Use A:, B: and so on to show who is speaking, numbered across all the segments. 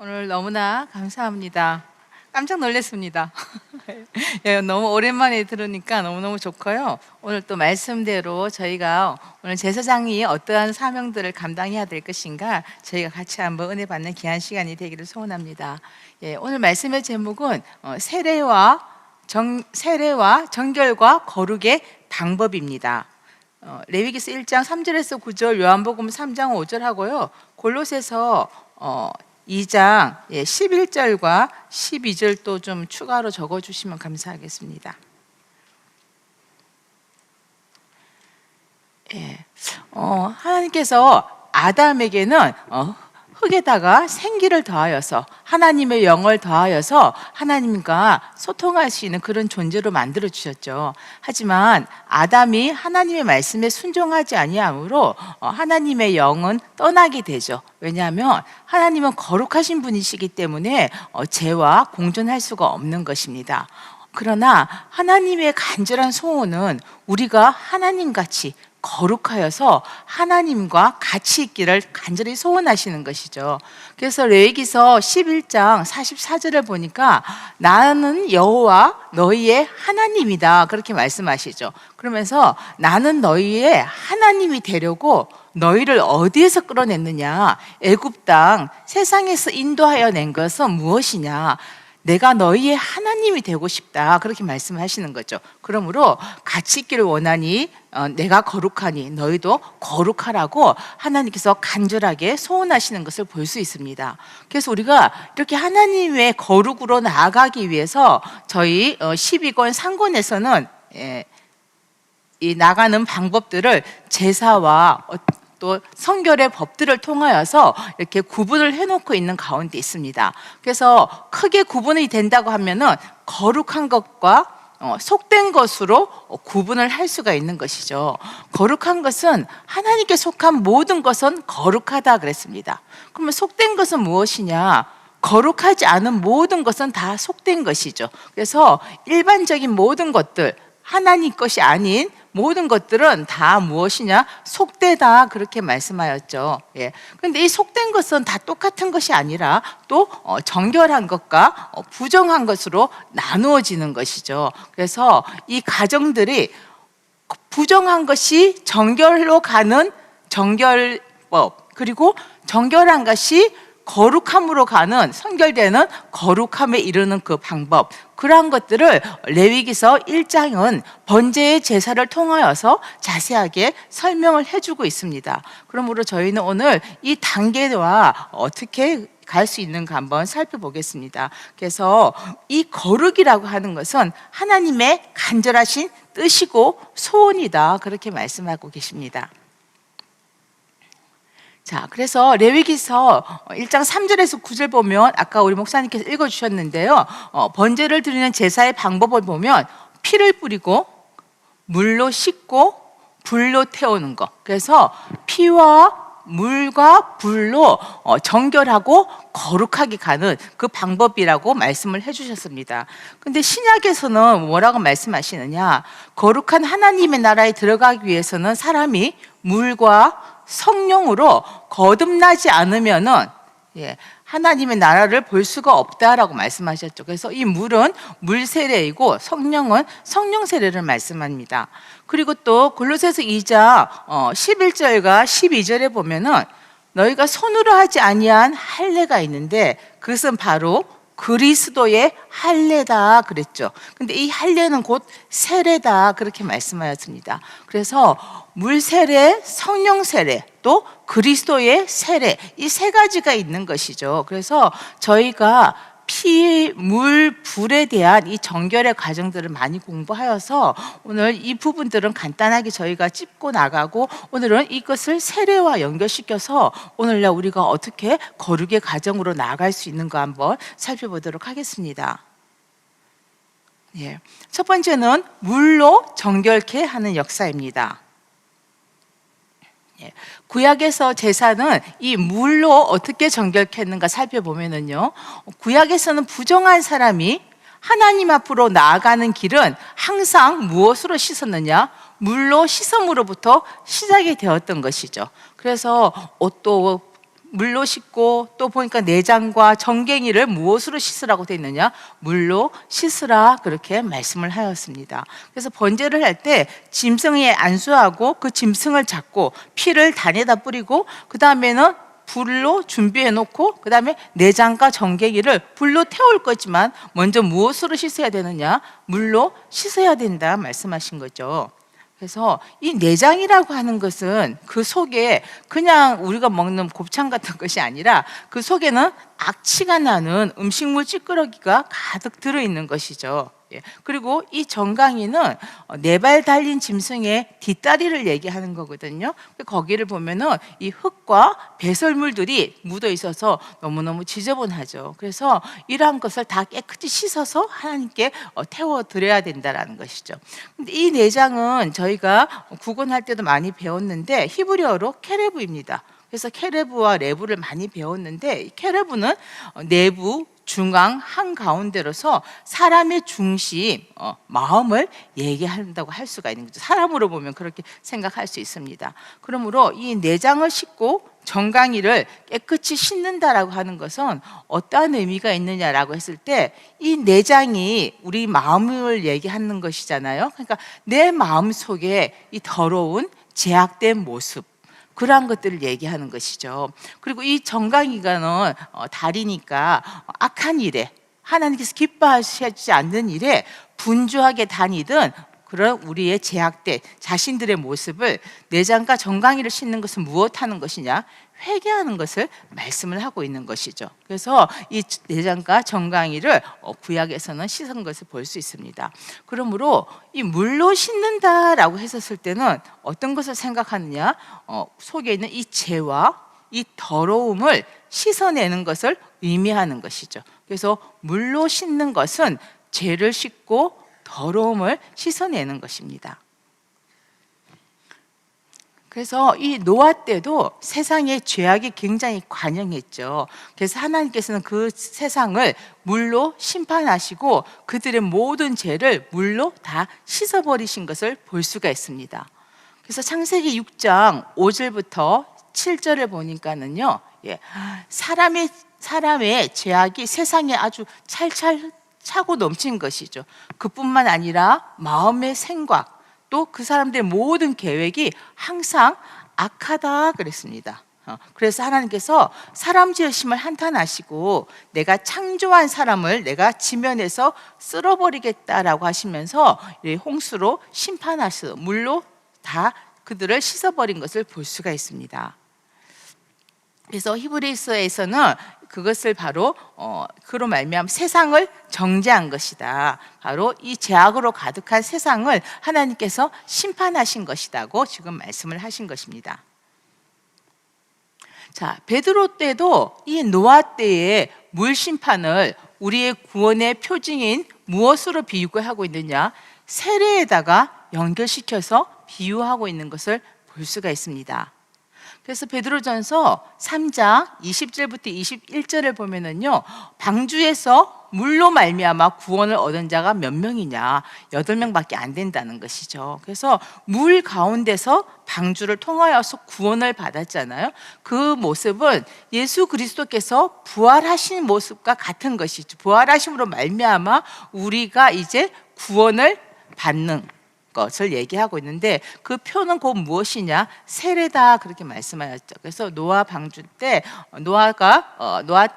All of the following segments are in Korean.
A: 오늘 너무나 감사합니다. 깜짝 놀랐습니다. 예, 너무 오랜만에 들으니까 너무너무 좋고요. 오늘 또 말씀대로 저희가 오늘 제사장이 어떠한 사명들을 감당해야 될 것인가 저희가 같이 한번 은혜 받는 귀한 시간이 되기를 소원합니다. 예, 오늘 말씀의 제목은 세례와 정결과 거룩의 방법입니다. 레위기서 1장 3절에서 9절, 요한복음 3장 5절 하고요. 골로새서 2장 11절과 12절 또 좀 추가로 적어주시면 감사하겠습니다. 하나님께서 아담에게는 흙에다가 생기를 더하여서 하나님의 영을 더하여서 하나님과 소통할 수 있는 그런 존재로 만들어 주셨죠. 하지만 아담이 하나님의 말씀에 순종하지 아니하므로 하나님의 영은 떠나게 되죠. 왜냐하면 하나님은 거룩하신 분이시기 때문에 죄와 공존할 수가 없는 것입니다. 그러나 하나님의 간절한 소원은 우리가 하나님같이 거룩하여서 하나님과 같이 있기를 간절히 소원하시는 것이죠. 그래서 레위기서 11장 44절을 보니까 나는 여호와 너희의 하나님이다 그렇게 말씀하시죠. 그러면서 나는 너희의 하나님이 되려고 너희를 어디에서 끌어냈느냐? 애굽 땅 세상에서 인도하여 낸 것은 무엇이냐? 내가 너희의 하나님이 되고 싶다 그렇게 말씀하시는 거죠. 그러므로 같이 있기를 원하니 내가 거룩하니 너희도 거룩하라고 하나님께서 간절하게 소원하시는 것을 볼 수 있습니다. 그래서 우리가 이렇게 하나님의 거룩으로 나아가기 위해서 저희 12권 상권에서는 이 나가는 방법들을 제사와 또 성결의 법들을 통하여서 이렇게 구분을 해놓고 있는 가운데 있습니다. 그래서 크게 구분이 된다고 하면은 거룩한 것과 속된 것으로 구분을 할 수가 있는 것이죠. 거룩한 것은 하나님께 속한 모든 것은 거룩하다 그랬습니다. 그러면 속된 것은 무엇이냐? 거룩하지 않은 모든 것은 다 속된 것이죠. 그래서 일반적인 모든 것들, 하나님 것이 아닌 모든 것들은 다 무엇이냐? 속되다 그렇게 말씀하였죠. 그런데 이 속된 것은 다 똑같은 것이 아니라 또 정결한 것과 부정한 것으로 나누어지는 것이죠. 그래서 이 가정들이 부정한 것이 정결로 가는 정결법, 그리고 정결한 것이 거룩함으로 가는 성결되는 거룩함에 이르는 그 방법, 그러한 것들을 레위기서 1장은 번제의 제사를 통하여서 자세하게 설명을 해주고 있습니다. 그러므로 저희는 오늘 이 단계와 어떻게 갈 수 있는가 한번 살펴보겠습니다. 그래서 이 거룩이라고 하는 것은 하나님의 간절하신 뜻이고 소원이다 그렇게 말씀하고 계십니다. 자, 그래서 레위기서 1장 3절에서 9절 보면 아까 우리 목사님께서 읽어주셨는데요. 번제를 드리는 제사의 방법을 보면 피를 뿌리고 물로 씻고 불로 태우는 것. 그래서 피와 물과 불로 정결하고 거룩하게 가는 그 방법이라고 말씀을 해주셨습니다. 근데 신약에서는 뭐라고 말씀하시느냐? 거룩한 하나님의 나라에 들어가기 위해서는 사람이 물과 성령으로 거듭나지 않으면은 하나님의 나라를 볼 수가 없다라고 말씀하셨죠. 그래서 이 물은 물 세례이고 성령은 성령 세례를 말씀합니다. 그리고 또 골로새서 2장 11절과 12절에 보면은 너희가 손으로 하지 아니한 할례가 있는데 그것은 바로 그리스도의 할례다 그랬죠. 근데 이 할례는 곧 세례다 그렇게 말씀하였습니다. 그래서 물 세례, 성령 세례, 또 그리스도의 세례, 이 세 가지가 있는 것이죠. 그래서 저희가 피, 물, 불에 대한 이 정결의 과정들을 많이 공부하여서 오늘 이 부분들은 간단하게 저희가 짚고 나가고 오늘은 이것을 세례와 연결시켜서 오늘날 우리가 어떻게 거룩의 과정으로 나아갈 수 있는가 한번 살펴보도록 하겠습니다. 첫 번째는 물로 정결케 하는 역사입니다. 구약에서 제사는 이 물로 어떻게 정결케 했는가 살펴보면은요, 구약에서는 부정한 사람이 하나님 앞으로 나아가는 길은 항상 무엇으로 씻었느냐? 물로 씻음으로부터 시작이 되었던 것이죠. 그래서 옷도 물로 씻고, 또 보니까 내장과 정갱이를 무엇으로 씻으라고 되어 있느냐? 물로 씻으라, 그렇게 말씀을 하였습니다. 그래서 번제를 할 때 짐승에 안수하고 그 짐승을 잡고 피를 단에다 뿌리고, 그 다음에는 불로 준비해 놓고, 그 다음에 내장과 정갱이를 불로 태울 거지만 먼저 무엇으로 씻어야 되느냐? 물로 씻어야 된다 말씀하신 거죠. 그래서 이 내장이라고 하는 것은 그 속에 그냥 우리가 먹는 곱창 같은 것이 아니라 그 속에는 악취가 나는 음식물 찌끄러기가 가득 들어있는 것이죠. 그리고 이 정강이는 4발 달린 짐승의 뒷다리를 얘기하는 거거든요. 거기를 보면은 이 흙과 배설물들이 묻어 있어서 너무너무 지저분하죠. 그래서 이러한 것을 다 깨끗이 씻어서 하나님께 태워 드려야 된다라는 것이죠. 근데 이 내장은 저희가 구건할 때도 많이 배웠는데 히브리어로 케레브입니다. 그래서 케레브와 레브를 많이 배웠는데, 케레브는 내부, 중앙, 한가운데로서 사람의 중심, 마음을 얘기한다고 할 수가 있는 거죠. 사람으로 보면 그렇게 생각할 수 있습니다. 그러므로 이 내장을 씻고 정강이를 깨끗이 씻는다라고 하는 것은 어떠한 의미가 있느냐라고 했을 때, 이 내장이 우리 마음을 얘기하는 것이잖아요. 그러니까 내 마음 속에 이 더러운 제약된 모습, 그러한 것들을 얘기하는 것이죠. 그리고 이 정강이가는 달이니까 악한 일에, 하나님께서 기뻐하시지 않는 일에 분주하게 다니든 그런 우리의 제약된 자신들의 모습을, 내장과 정강이를 씻는 것은 무엇하는 것이냐? 회개하는 것을 말씀을 하고 있는 것이죠. 그래서 이 내장과 정강이를 구약에서는 씻은 것을 볼 수 있습니다. 그러므로 이 물로 씻는다라고 했었을 때는 어떤 것을 생각하느냐? 속에 있는 이 죄와 이 더러움을 씻어내는 것을 의미하는 것이죠. 그래서 물로 씻는 것은 죄를 씻고 더러움을 씻어내는 것입니다. 그래서 이 노아 때도 세상의 죄악이 굉장히 관영했죠. 그래서 하나님께서는 그 세상을 물로 심판하시고 그들의 모든 죄를 물로 다 씻어버리신 것을 볼 수가 있습니다. 그래서 창세기 6장 5절부터 7절을 보니까는요, 사람의 죄악이 세상에 아주 찰찰 차고 넘친 것이죠. 그뿐만 아니라 마음의 생각, 또 그 사람들의 모든 계획이 항상 악하다 그랬습니다. 그래서 하나님께서 사람 지으심을 한탄하시고 내가 창조한 사람을 내가 지면에서 쓸어버리겠다라고 하시면서 홍수로 심판하시고 물로 다 그들을 씻어버린 것을 볼 수가 있습니다. 그래서 히브리서에서는 그것을 바로 그로 말미암아 세상을 정죄한 것이다. 바로 이 죄악으로 가득한 세상을 하나님께서 심판하신 것이다고 지금 말씀을 하신 것입니다. 자, 베드로 때도 이 노아 때의 물 심판을 우리의 구원의 표징인 무엇으로 비유하고 있느냐? 세례에다가 연결시켜서 비유하고 있는 것을 볼 수가 있습니다. 그래서 베드로전서 3장 20절부터 21절을 보면은요, 방주에서 물로 말미암아 구원을 얻은 자가 몇 명이냐? 8명밖에 안 된다는 것이죠. 그래서 물 가운데서 방주를 통하여서 구원을 받았잖아요. 그 모습은 예수 그리스도께서 부활하신 모습과 같은 것이죠. 부활하심으로 말미암아 우리가 이제 구원을 받는 것을 얘기하고 있는데, 그 표는 곧 무엇이냐? 세례다, 그렇게 말씀하셨죠. 그래서 노아 방주 때 노아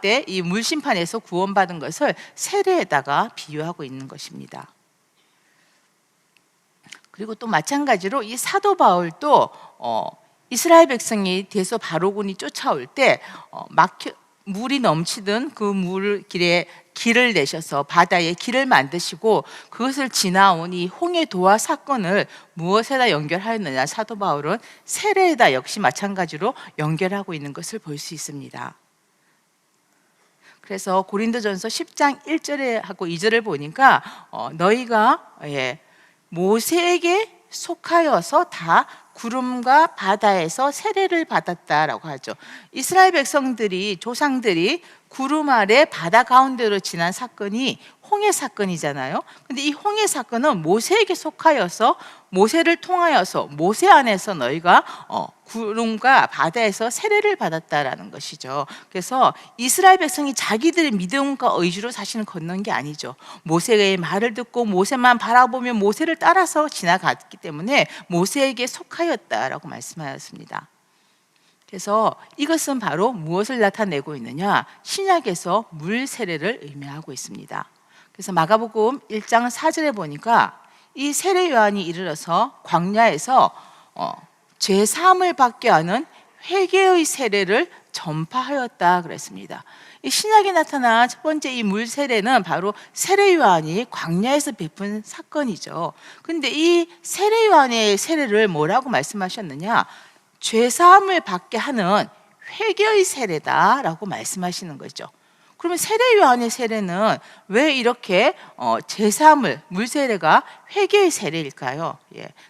A: 때 이 물 심판에서 구원받은 것을 세례에다가 비유하고 있는 것입니다. 그리고 또 마찬가지로 이 사도 바울도 이스라엘 백성이 대소 바로군이 쫓아올 때 물이 넘치던 그 길을 내셔서 바다에 길을 만드시고 그것을 지나온 이 홍해 도화 사건을 무엇에다 연결하였느냐? 사도 바울은 세례에다 역시 마찬가지로 연결하고 있는 것을 볼 수 있습니다. 그래서 고린도전서 10장 1절에 하고 2절을 보니까 너희가 모세에게 속하여서 다 구름과 바다에서 세례를 받았다라고 하죠. 이스라엘 백성들이, 조상들이 구름 아래 바다 가운데로 지난 사건이 홍해 사건이잖아요. 근데 이 홍해 사건은 모세에게 속하여서 모세를 통하여서 모세 안에서 너희가 구름과 바다에서 세례를 받았다라는 것이죠. 그래서 이스라엘 백성이 자기들의 믿음과 의지로 사실은 건넌 게 아니죠. 모세의 말을 듣고 모세만 바라보며 모세를 따라서 지나갔기 때문에 모세에게 속하였다라고 말씀하였습니다. 그래서 이것은 바로 무엇을 나타내고 있느냐? 신약에서 물 세례를 의미하고 있습니다. 그래서 마가복음 1장 4절에 보니까 이 세례 요한이 이르러서 광야에서 죄 사함을 받게 하는 회개의 세례를 전파하였다 그랬습니다. 이 신약에 나타난 첫 번째 이 물 세례는 바로 세례 요한이 광야에서 베푼 사건이죠. 근데 이 세례 요한의 세례를 뭐라고 말씀하셨느냐? 죄 사함을 받게 하는 회개의 세례다라고 말씀하시는 거죠. 그러면 세례 요한의 세례는 왜 이렇게 죄 사함을 물 세례가 회개의 세례일까요?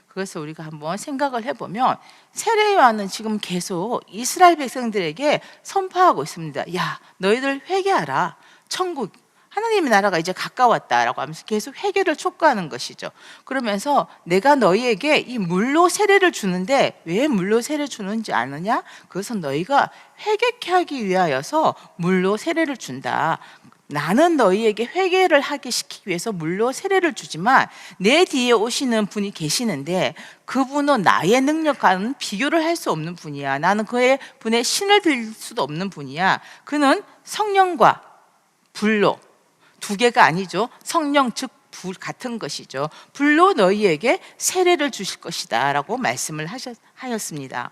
A: 그것을 우리가 한번 생각을 해보면 세례 요한은 지금 계속 이스라엘 백성들에게 선포하고 있습니다. 야, 너희들 회개하라. 천국 하나님의 나라가 이제 가까웠다라고 하면서 계속 회개를 촉구하는 것이죠. 그러면서 내가 너희에게 이 물로 세례를 주는데 왜 물로 세례를 주는지 아느냐? 그것은 너희가 회개케 하기 위하여서 물로 세례를 준다. 나는 너희에게 회개를 하게 시키기 위해서 물로 세례를 주지만 내 뒤에 오시는 분이 계시는데 그분은 나의 능력과는 비교를 할 수 없는 분이야. 나는 그의 분의 신을 들 수도 없는 분이야. 그는 성령과 불로 두 개가 아니죠. 성령 즉 불 같은 것이죠. 불로 너희에게 세례를 주실 것이다 라고 말씀을 하였습니다.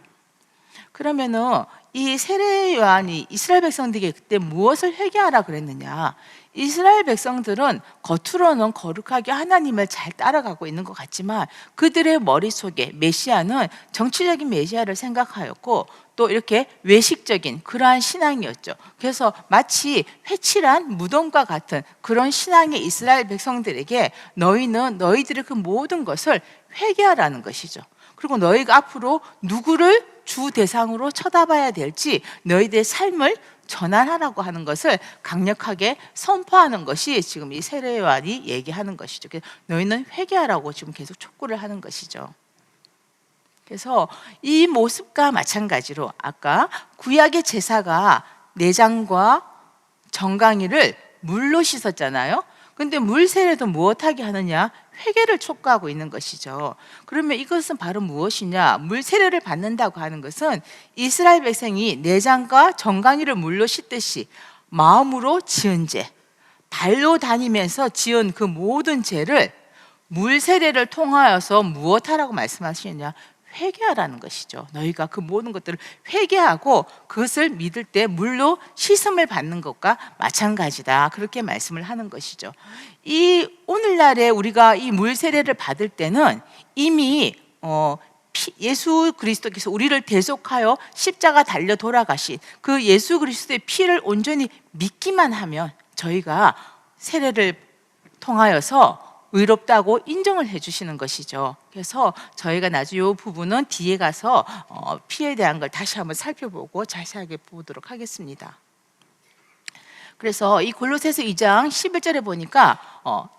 A: 그러면은 이 세례 요한이 이스라엘 백성들에게 그때 무엇을 회개하라 그랬느냐? 이스라엘 백성들은 겉으로는 거룩하게 하나님을 잘 따라가고 있는 것 같지만 그들의 머릿속에 메시아는 정치적인 메시아를 생각하였고 또 이렇게 외식적인 그러한 신앙이었죠. 그래서 마치 회칠한 무덤과 같은 그런 신앙의 이스라엘 백성들에게 너희는 너희들의 그 모든 것을 회개하라는 것이죠. 그리고 너희가 앞으로 누구를 주 대상으로 쳐다봐야 될지 너희들의 삶을 전환하라고 하는 것을 강력하게 선포하는 것이 지금 이 세례 요한이 얘기하는 것이죠. 그래서 너희는 회개하라고 지금 계속 촉구를 하는 것이죠. 그래서 이 모습과 마찬가지로 아까 구약의 제사가 내장과 정강이를 물로 씻었잖아요. 근데 물 세례도 무엇하게 하느냐? 회개를 촉구하고 있는 것이죠. 그러면 이것은 바로 무엇이냐? 물 세례를 받는다고 하는 것은 이스라엘 백성이 내장과 정강이를 물로 씻듯이 마음으로 지은 죄, 발로 다니면서 지은 그 모든 죄를 물 세례를 통하여서 무엇하라고 말씀하시느냐? 회개하라는 것이죠. 너희가 그 모든 것들을 회개하고 그것을 믿을 때 물로 씻음을 받는 것과 마찬가지다. 그렇게 말씀을 하는 것이죠. 이 오늘날에 우리가 이 물 세례를 받을 때는 이미 예수 그리스도께서 우리를 대속하여 십자가 달려 돌아가신 그 예수 그리스도의 피를 온전히 믿기만 하면 저희가 세례를 통하여서 의롭다고 인정을 해주시는 것이죠. 그래서 저희가 나중에 이 부분은 뒤에 가서 피에 대한 걸 다시 한번 살펴보고 자세하게 보도록 하겠습니다. 그래서 이 골로새서 2장 11절에 보니까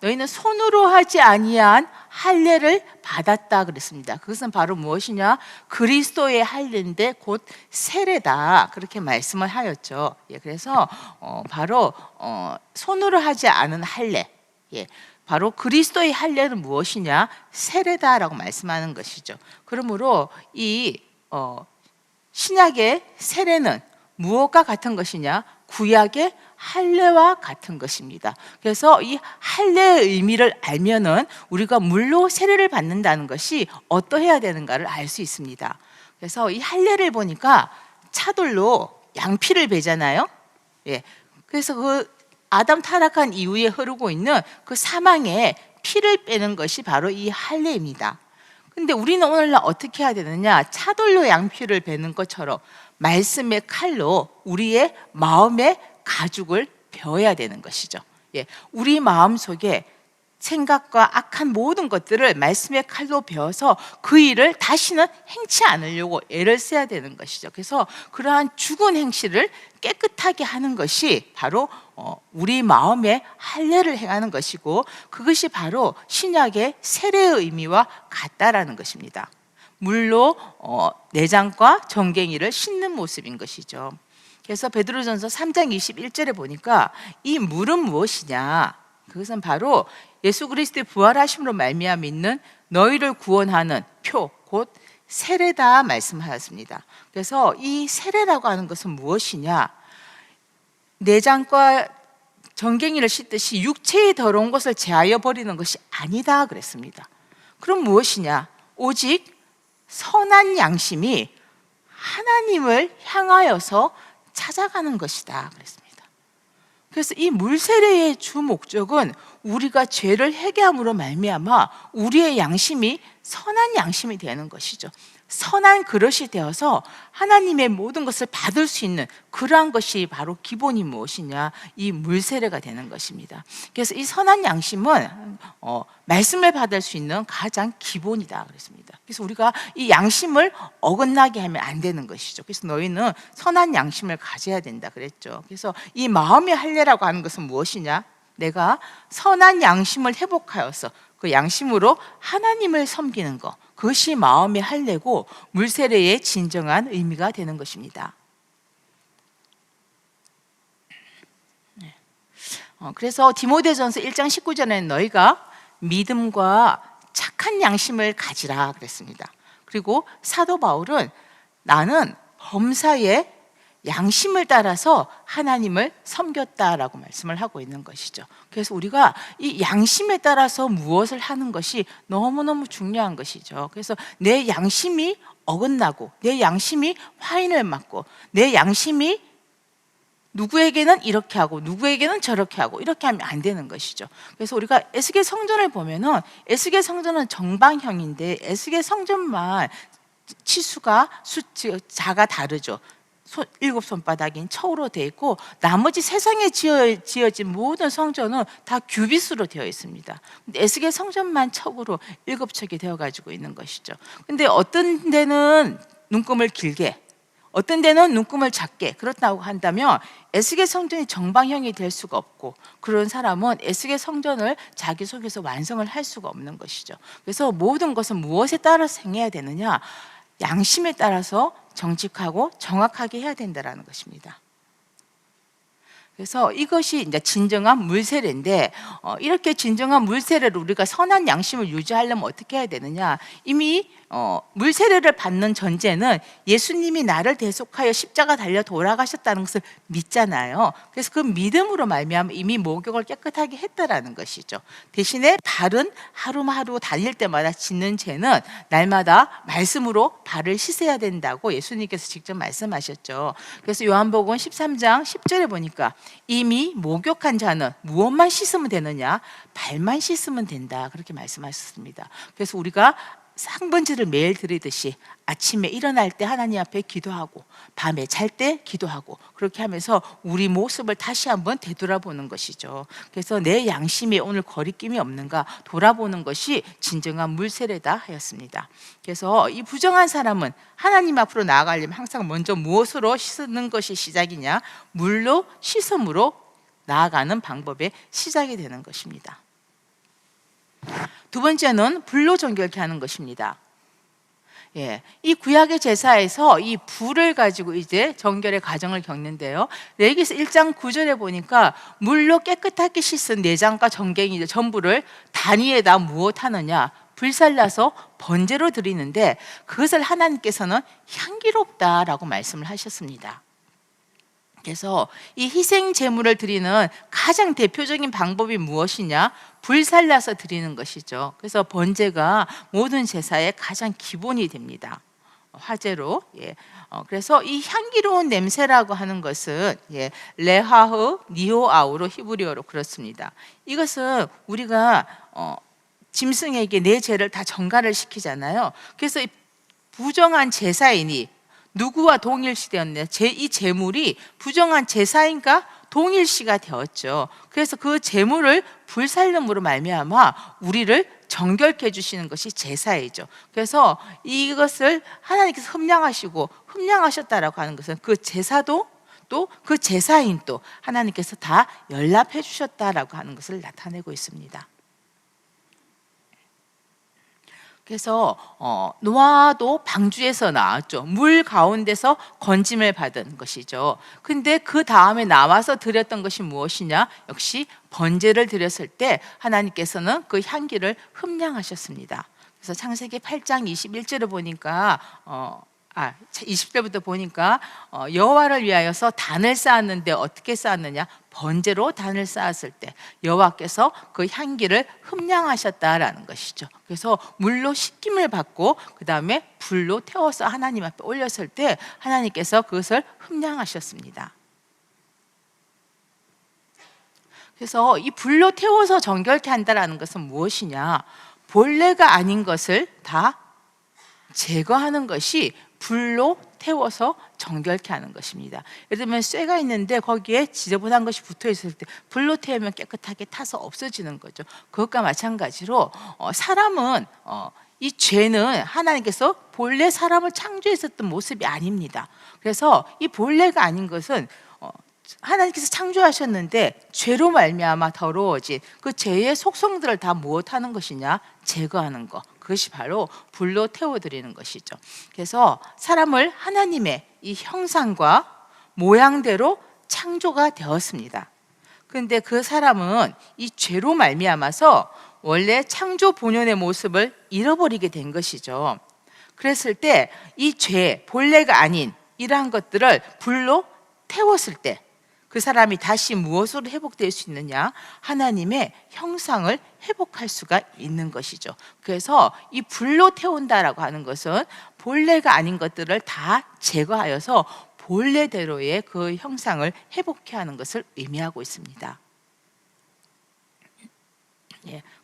A: 너희는 손으로 하지 아니한 할례를 받았다 그랬습니다. 그것은 바로 무엇이냐? 그리스도의 할례인데 곧 세례다 그렇게 말씀을 하였죠. 그래서 바로 손으로 하지 않은 할례, 바로 그리스도의 할례는 무엇이냐? 세례다라고 말씀하는 것이죠. 그러므로 이 신약의 세례는 무엇과 같은 것이냐? 구약의 할례와 같은 것입니다. 그래서 이 할례의 의미를 알면은 우리가 물로 세례를 받는다는 것이 어떠해야 되는가를 알 수 있습니다. 그래서 이 할례를 보니까 차돌로 양피를 베잖아요. 그래서 그 아담 타락한 이후에 흐르고 있는 그 사망의 피를 빼는 것이 바로 이 할례입니다. 근데 우리는 오늘날 어떻게 해야 되느냐? 차돌로 양피를 베는 것처럼 말씀의 칼로 우리의 마음의 가죽을 베어야 되는 것이죠. 우리 마음 속에 생각과 악한 모든 것들을 말씀의 칼로 베어서 그 일을 다시는 행치 않으려고 애를 써야 되는 것이죠. 그래서 그러한 죽은 행실을 깨끗하게 하는 것이 바로 우리 마음에 할례를 행하는 것이고, 그것이 바로 신약의 세례의 의미와 같다라는 것입니다. 물로 내장과 정갱이를 씻는 모습인 것이죠. 그래서 베드로전서 3장 21절에 보니까 이 물은 무엇이냐? 그것은 바로 예수 그리스도의 부활하심으로 말미암아 있는 너희를 구원하는 표, 곧 세례다 말씀하였습니다. 그래서 이 세례라고 하는 것은 무엇이냐? 내장과 정갱이를 씻듯이 육체의 더러운 것을 제하여 버리는 것이 아니다 그랬습니다. 그럼 무엇이냐? 오직 선한 양심이 하나님을 향하여서 찾아가는 것이다 그랬습니다. 그래서 이 물세례의 주 목적은 우리가 죄를 회개함으로 말미암아 우리의 양심이 선한 양심이 되는 것이죠. 선한 그릇이 되어서 하나님의 모든 것을 받을 수 있는 그러한 것이 바로 기본이 무엇이냐? 이 물세례가 되는 것입니다. 그래서 이 선한 양심은 말씀을 받을 수 있는 가장 기본이다 그랬습니다. 그래서 우리가 이 양심을 어긋나게 하면 안 되는 것이죠. 그래서 너희는 선한 양심을 가져야 된다 그랬죠. 그래서 이 마음의 할례라고 하는 것은 무엇이냐? 내가 선한 양심을 회복하여서 그 양심으로 하나님을 섬기는 것, 그것이 마음의 할례고 물세례의 진정한 의미가 되는 것입니다. 그래서 디모데전서 1장 19절에는 너희가 믿음과 착한 양심을 가지라 그랬습니다. 그리고 사도 바울은 나는 범사에 양심을 따라서 하나님을 섬겼다라고 말씀을 하고 있는 것이죠. 그래서 우리가 이 양심에 따라서 무엇을 하는 것이 너무너무 중요한 것이죠. 그래서 내 양심이 어긋나고 내 양심이 화인을 맞고 내 양심이 누구에게는 이렇게 하고 누구에게는 저렇게 하고 이렇게 하면 안 되는 것이죠. 그래서 우리가 에스겔 성전을 보면은 에스겔 성전은 정방형인데 에스겔 성전만 치수가 자가 다르죠. 7손바닥인 처우로 되어 있고 나머지 세상에 지어진 모든 성전은 다 규빗으로 되어 있습니다. 근데 에스겔 성전만 척으로 7척이 되어 가지고 있는 것이죠. 근데 어떤 데는 눈금을 길게, 어떤 데는 눈금을 작게 그렇다고 한다면 에스겔 성전이 정방형이 될 수가 없고, 그런 사람은 에스겔 성전을 자기 속에서 완성을 할 수가 없는 것이죠. 그래서 모든 것은 무엇에 따라서 행해야 되느냐? 양심에 따라서 정직하고 정확하게 해야 된다는 것입니다. 그래서 이것이 이제 진정한 물세례인데, 이렇게 진정한 물세례를 우리가 선한 양심을 유지하려면 어떻게 해야 되느냐? 이미 물세례를 받는 전제는 예수님이 나를 대속하여 십자가 달려 돌아가셨다는 것을 믿잖아요. 그래서 그 믿음으로 말미암아 이미 목욕을 깨끗하게 했다라는 것이죠. 대신에 발은 하루하루 다닐 때마다 짓는 죄는 날마다 말씀으로 발을 씻어야 된다고 예수님께서 직접 말씀하셨죠. 그래서 요한복음 13장 10절에 보니까 이미 목욕한 자는 무엇만 씻으면 되느냐? 발만 씻으면 된다, 그렇게 말씀하셨습니다. 그래서 우리가 상번제를 매일 드리듯이 아침에 일어날 때 하나님 앞에 기도하고 밤에 잘 때 기도하고 그렇게 하면서 우리 모습을 다시 한번 되돌아보는 것이죠. 그래서 내 양심에 오늘 거리낌이 없는가 돌아보는 것이 진정한 물세례다 하였습니다. 그래서 이 부정한 사람은 하나님 앞으로 나아가려면 항상 먼저 무엇으로 씻는 것이 시작이냐? 물로 씻음으로 나아가는 방법의 시작이 되는 것입니다. 두 번째는 불로 정결케 하는 것입니다. 이 구약의 제사에서 이 불을 가지고 이제 정결의 과정을 겪는데요. 레위기서 1장 9절에 보니까 물로 깨끗하게 씻은 내장과 정갱이 전부를 단위에다 무엇하느냐? 불살라서 번제로 드리는데 그것을 하나님께서는 향기롭다라고 말씀을 하셨습니다. 그래서 이 희생 제물을 드리는 가장 대표적인 방법이 무엇이냐? 불살라서 드리는 것이죠. 그래서 번제가 모든 제사의 가장 기본이 됩니다. 화제로. 그래서 이 향기로운 냄새라고 하는 것은 레하흐 니호아우로 히브리어로 그렇습니다. 이것은 우리가 짐승에게 내 죄를 다 전가를 시키잖아요. 그래서 이 부정한 제사인이 누구와 동일시되었냐? 이 제물이 부정한 제사인과 동일시가 되었죠. 그래서 그 제물을 불살름으로 말미암아 우리를 정결케 해주시는 것이 제사이죠. 그래서 이것을 하나님께서 흠량하셨다라고 하는 것은 그 제사도 또 그 제사인 또 하나님께서 다 연락해 주셨다라고 하는 것을 나타내고 있습니다. 그래서 노아도 방주에서 나왔죠. 물 가운데서 건짐을 받은 것이죠. 근데 그 다음에 나와서 드렸던 것이 무엇이냐? 역시 번제를 드렸을 때 하나님께서는 그 향기를 흠량하셨습니다. 그래서 창세기 8장 21절을 보니까 20절부터 보니까 여호와를 위하여서 단을 쌓았는데 어떻게 쌓았느냐? 번제로 단을 쌓았을 때 여호와께서 그 향기를 흠량하셨다라는 것이죠. 그래서 물로 씻김을 받고 그 다음에 불로 태워서 하나님 앞에 올렸을 때 하나님께서 그것을 흠량하셨습니다. 그래서 이 불로 태워서 정결케 한다라는 것은 무엇이냐? 본래가 아닌 것을 다 제거하는 것이 불로 태워서 정결케 하는 것입니다. 예를 들면 쇠가 있는데 거기에 지저분한 것이 붙어 있을 때 불로 태우면 깨끗하게 타서 없어지는 거죠. 그것과 마찬가지로 사람은 이 죄는 하나님께서 본래 사람을 창조했었던 모습이 아닙니다. 그래서 이 본래가 아닌 것은 하나님께서 창조하셨는데 죄로 말미암아 더러워진 그 죄의 속성들을 다 무엇하는 것이냐? 제거하는 것. 그것이 바로 불로 태워드리는 것이죠. 그래서 사람을 하나님의 이 형상과 모양대로 창조가 되었습니다. 그런데 그 사람은 이 죄로 말미암아서 원래 창조 본연의 모습을 잃어버리게 된 것이죠. 그랬을 때 이 죄, 본래가 아닌 이러한 것들을 불로 태웠을 때 그 사람이 다시 무엇으로 회복될 수 있느냐? 하나님의 형상을 회복할 수가 있는 것이죠. 그래서 이 불로 태운다라고 하는 것은 본래가 아닌 것들을 다 제거하여서 본래대로의 그 형상을 회복해 하는 것을 의미하고 있습니다.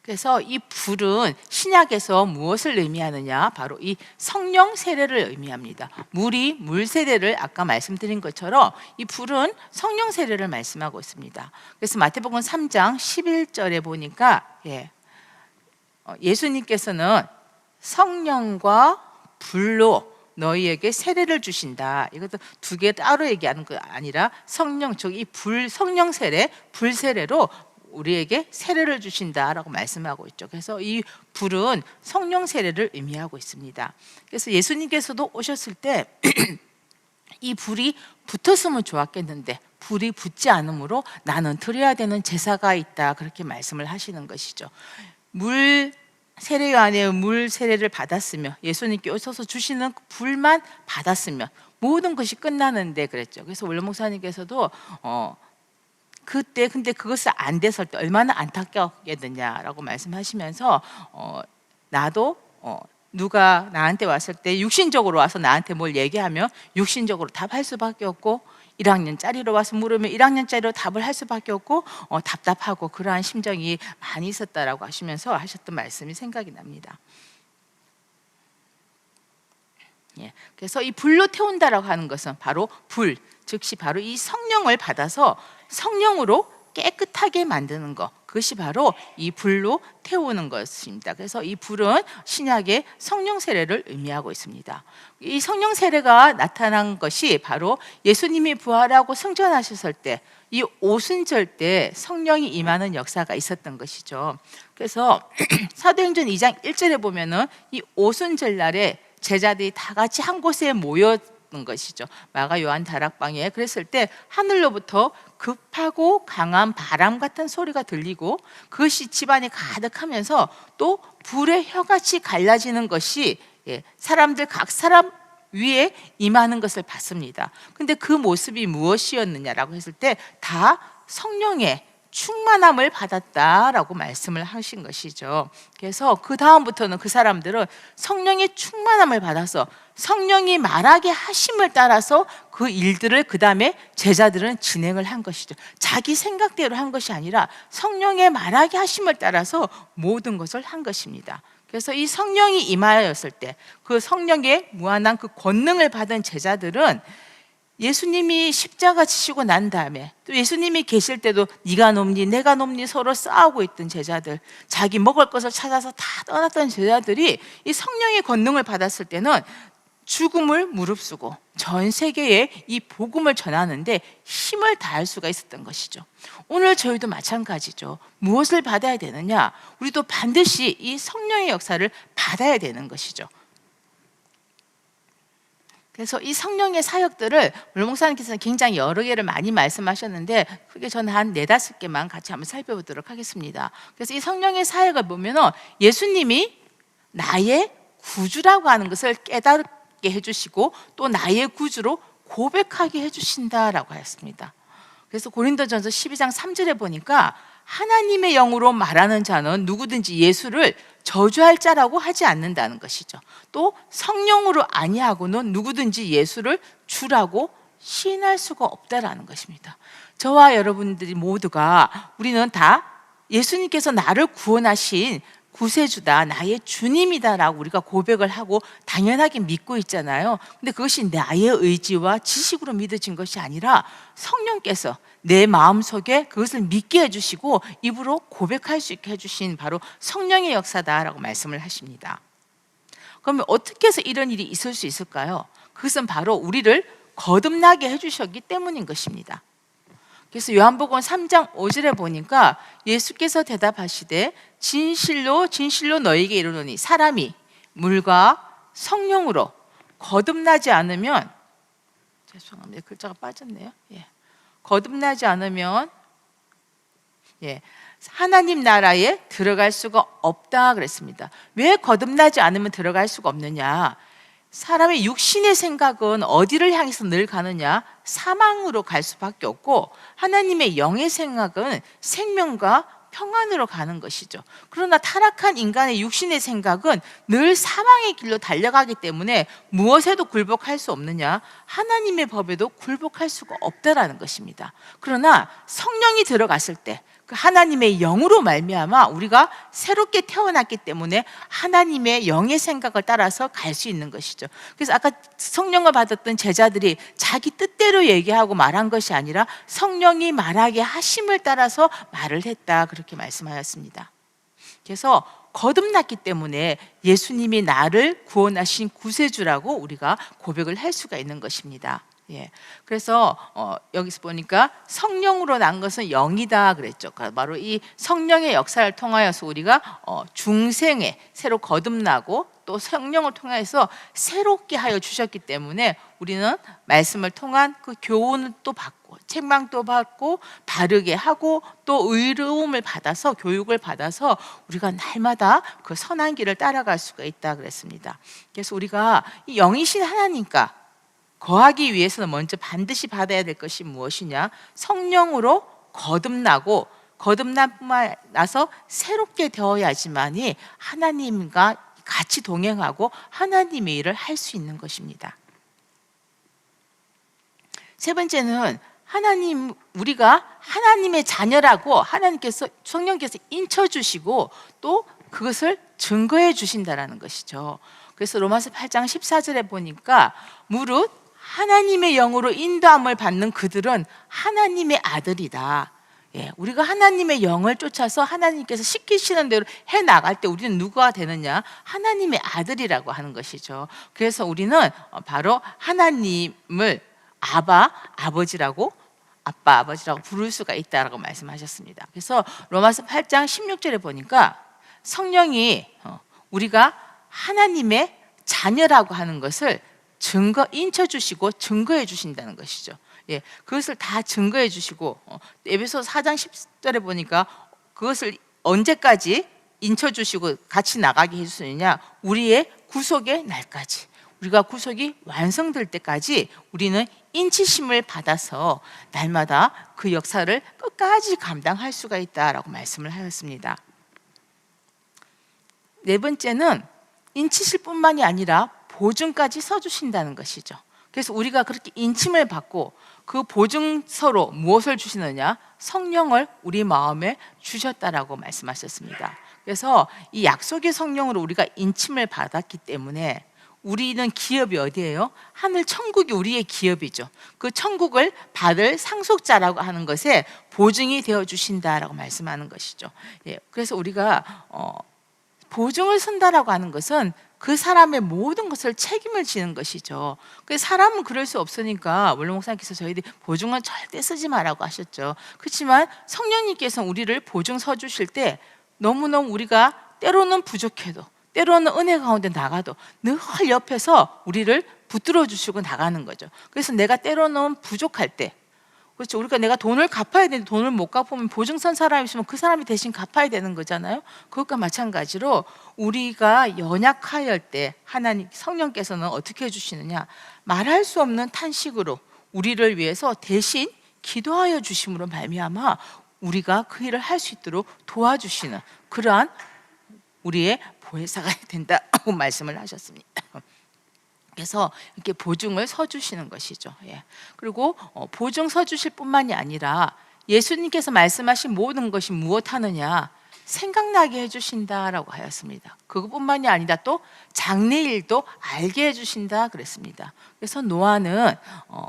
A: 그래서 이 불은 신약에서 무엇을 의미하느냐? 바로 이 성령 세례를 의미합니다. 물이 물 세례를 아까 말씀드린 것처럼 이 불은 성령 세례를 말씀하고 있습니다. 그래서 마태복음 3장 11절에 보니까 예수님께서는 성령과 불로 너희에게 세례를 주신다. 이것도 두 개 따로 얘기하는 거 아니라 성령, 즉 이 성령 세례, 불 세례로 우리에게 세례를 주신다라고 말씀하고 있죠. 그래서 이 불은 성령 세례를 의미하고 있습니다. 그래서 예수님께서도 오셨을 때 이 불이 붙었으면 좋았겠는데 불이 붙지 않으므로 나는 드려야 되는 제사가 있다, 그렇게 말씀을 하시는 것이죠. 물 세례요한의 물 세례를 받았으며 예수님께 오셔서 주시는 불만 받았으면 모든 것이 끝나는데 그랬죠. 그래서 원로 목사님께서도 그때 근데 그것을 안 됐을 때 얼마나 안타깝겠느냐라고 말씀하시면서 나도 누가 나한테 왔을 때 육신적으로 와서 나한테 뭘 얘기하면 육신적으로 답할 수밖에 없고 1학년짜리로 와서 물으면 1학년짜리로 답을 할 수밖에 없고 답답하고 그러한 심정이 많이 있었다라고 하시면서 하셨던 말씀이 생각이 납니다. 그래서 이 불로 태운다라고 하는 것은 바로 불, 즉시 바로 이 성령을 받아서 성령으로 깨끗하게 만드는 것, 그것이 바로 이 불로 태우는 것입니다. 그래서 이 불은 신약의 성령 세례를 의미하고 있습니다. 이 성령 세례가 나타난 것이 바로 예수님이 부활하고 승천하셨을 때 이 오순절 때 성령이 임하는 역사가 있었던 것이죠. 그래서 사도행전 2장 1절에 보면은 이 오순절 날에 제자들이 다 같이 한 곳에 모였던 것이죠. 마가 요한 다락방에. 그랬을 때 하늘로부터 급하고 강한 바람 같은 소리가 들리고 그것이 집안에 가득하면서 또 불의 혀같이 갈라지는 것이 사람들 각 사람 위에 임하는 것을 봤습니다. 근데 그 모습이 무엇이었느냐라고 했을 때 다 성령의 충만함을 받았다라고 말씀을 하신 것이죠. 그래서 그 다음부터는 그 사람들은 성령의 충만함을 받아서 성령이 말하게 하심을 따라서 그 일들을 그 다음에 제자들은 진행을 한 것이죠. 자기 생각대로 한 것이 아니라 성령의 말하게 하심을 따라서 모든 것을 한 것입니다. 그래서 이 성령이 임하였을 때 그 성령의 무한한 그 권능을 받은 제자들은 예수님이 십자가 지시고 난 다음에 또 예수님이 계실 때도 네가 높니 내가 높니 서로 싸우고 있던 제자들, 자기 먹을 것을 찾아서 다 떠났던 제자들이 이 성령의 권능을 받았을 때는 죽음을 무릅쓰고 전 세계에 이 복음을 전하는데 힘을 다할 수가 있었던 것이죠. 오늘 저희도 마찬가지죠. 무엇을 받아야 되느냐? 우리도 반드시 이 성령의 역사를 받아야 되는 것이죠. 그래서 이 성령의 사역들을 물목사님께서는 굉장히 여러 개를 많이 말씀하셨는데 크게 저는 한 4-5개만 같이 한번 살펴보도록 하겠습니다. 그래서 이 성령의 사역을 보면은 예수님이 나의 구주라고 하는 것을 깨닫게 해주시고 또 나의 구주로 고백하게 해주신다라고 하였습니다. 그래서 고린도전서 12장 3절에 보니까 하나님의 영으로 말하는 자는 누구든지 예수를 저주할 자라고 하지 않는다는 것이죠. 또 성령으로 아니하고는 누구든지 예수를 주라고 시인할 수가 없다라는 것입니다. 저와 여러분들이 모두가 우리는 다 예수님께서 나를 구원하신 구세주다, 나의 주님이다라고 우리가 고백을 하고 당연하게 믿고 있잖아요. 근데 그것이 나의 의지와 지식으로 믿어진 것이 아니라 성령께서 내 마음속에 그것을 믿게 해주시고 입으로 고백할 수 있게 해주신 바로 성령의 역사다라고 말씀을 하십니다. 그러면 어떻게 해서 이런 일이 있을 수 있을까요? 그것은 바로 우리를 거듭나게 해주셨기 때문인 것입니다. 그래서 요한복음 3장 5절에 보니까 예수께서 대답하시되 진실로 진실로 너희에게 이르노니 사람이 물과 성령으로 거듭나지 않으면, 죄송합니다, 글자가 빠졌네요. 거듭나지 않으면 하나님 나라에 들어갈 수가 없다 그랬습니다. 왜 거듭나지 않으면 들어갈 수가 없느냐? 사람의 육신의 생각은 어디를 향해서 늘 가느냐? 사망으로 갈 수밖에 없고 하나님의 영의 생각은 생명과 평안으로 가는 것이죠. 그러나 타락한 인간의 육신의 생각은 늘 사망의 길로 달려가기 때문에 무엇에도 굴복할 수 없느냐? 하나님의 법에도 굴복할 수가 없다라는 것입니다. 그러나 성령이 들어갔을 때 그 하나님의 영으로 말미암아 우리가 새롭게 태어났기 때문에 하나님의 영의 생각을 따라서 갈 수 있는 것이죠. 그래서 아까 성령을 받았던 제자들이 자기 뜻대로 얘기하고 말한 것이 아니라 성령이 말하게 하심을 따라서 말을 했다, 그렇게 말씀하였습니다. 그래서 거듭났기 때문에 예수님이 나를 구원하신 구세주라고 우리가 고백을 할 수가 있는 것입니다. 그래서 여기서 보니까 성령으로 난 것은 영이다 그랬죠. 바로 이 성령의 역사를 통하여서 우리가 중생에 새로 거듭나고 또 성령을 통해서 새롭게 하여 주셨기 때문에 우리는 말씀을 통한 그 교훈을 또 받고 책망도 받고 바르게 하고 또 의로움을 받아서 교육을 받아서 우리가 날마다 그 선한 길을 따라갈 수가 있다 그랬습니다. 그래서 우리가 이 영이신 하나님과 거하기 위해서는 먼저 반드시 받아야 될 것이 무엇이냐? 성령으로 거듭나고 거듭나서 새롭게 되어야지만이 하나님과 같이 동행하고 하나님의 일을 할 수 있는 것입니다. 세 번째는 우리가 하나님의 자녀라고 하나님께서 성령께서 인쳐주시고 또 그것을 증거해 주신다라는 것이죠. 그래서 로마서 8장 14절에 보니까 무릇 하나님의 영으로 인도함을 받는 그들은 하나님의 아들이다. 우리가 하나님의 영을 쫓아서 하나님께서 시키시는 대로 해나갈 때 우리는 누구가 되느냐? 하나님의 아들이라고 하는 것이죠. 그래서 우리는 바로 하나님을 아버지라고 부를 수가 있다라고 말씀하셨습니다. 그래서 로마서 8장 16절에 보니까 성령이 우리가 하나님의 자녀라고 하는 것을 인쳐주시고 증거해 주신다는 것이죠. 그것을 다 증거해 주시고 에베소서 4장 10절에 보니까 그것을 언제까지 인쳐주시고 같이 나가게 해주시느냐? 우리의 구속의 날까지, 우리가 구속이 완성될 때까지 우리는 인치심을 받아서 날마다 그 역사를 끝까지 감당할 수가 있다라고 말씀을 하였습니다. 네 번째는 인치실 뿐만이 아니라 보증까지 써주신다는 것이죠. 그래서 우리가 그렇게 인침을 받고 그 보증서로 무엇을 주시느냐? 성령을 우리 마음에 주셨다라고 말씀하셨습니다. 그래서 이 약속의 성령으로 우리가 인침을 받았기 때문에 우리는 기업이 어디예요? 하늘 천국이 우리의 기업이죠. 그 천국을 받을 상속자라고 하는 것에 보증이 되어 주신다라고 말씀하는 것이죠. 예, 그래서 우리가 보증을 선다라고 하는 것은 그 사람의 모든 것을 책임을 지는 것이죠. 그 사람은 그럴 수 없으니까 원로 목사님께서 저희들이 보증은 절대 쓰지 말라고 하셨죠. 그렇지만 성령님께서 우리를 보증 서 주실 때 너무너무 우리가 때로는 부족해도 때로는 은혜 가운데 나가도 늘 옆에서 우리를 붙들어 주시고 나가는 거죠. 그래서 내가 때로는 부족할 때, 그렇죠, 우리가 내가 돈을 갚아야 되는데 돈을 못 갚으면 보증선 사람이 있으면 그 사람이 대신 갚아야 되는 거잖아요. 그것과 마찬가지로 우리가 연약하여 때 하나님 성령께서는 어떻게 해주시느냐, 말할 수 없는 탄식으로 우리를 위해서 대신 기도하여 주심으로 말미암아 우리가 그 일을 할 수 있도록 도와주시는 그러한 우리의 보혜사가 된다고 말씀을 하셨습니다. 그래서 이렇게 보증을 서주시는 것이죠. 예. 그리고 보증 서주실 뿐만이 아니라 예수님께서 말씀하신 모든 것이 무엇하느냐, 생각나게 해주신다라고 하였습니다. 그것뿐만이 아니라 또 장래일도 알게 해주신다 그랬습니다. 그래서 노아는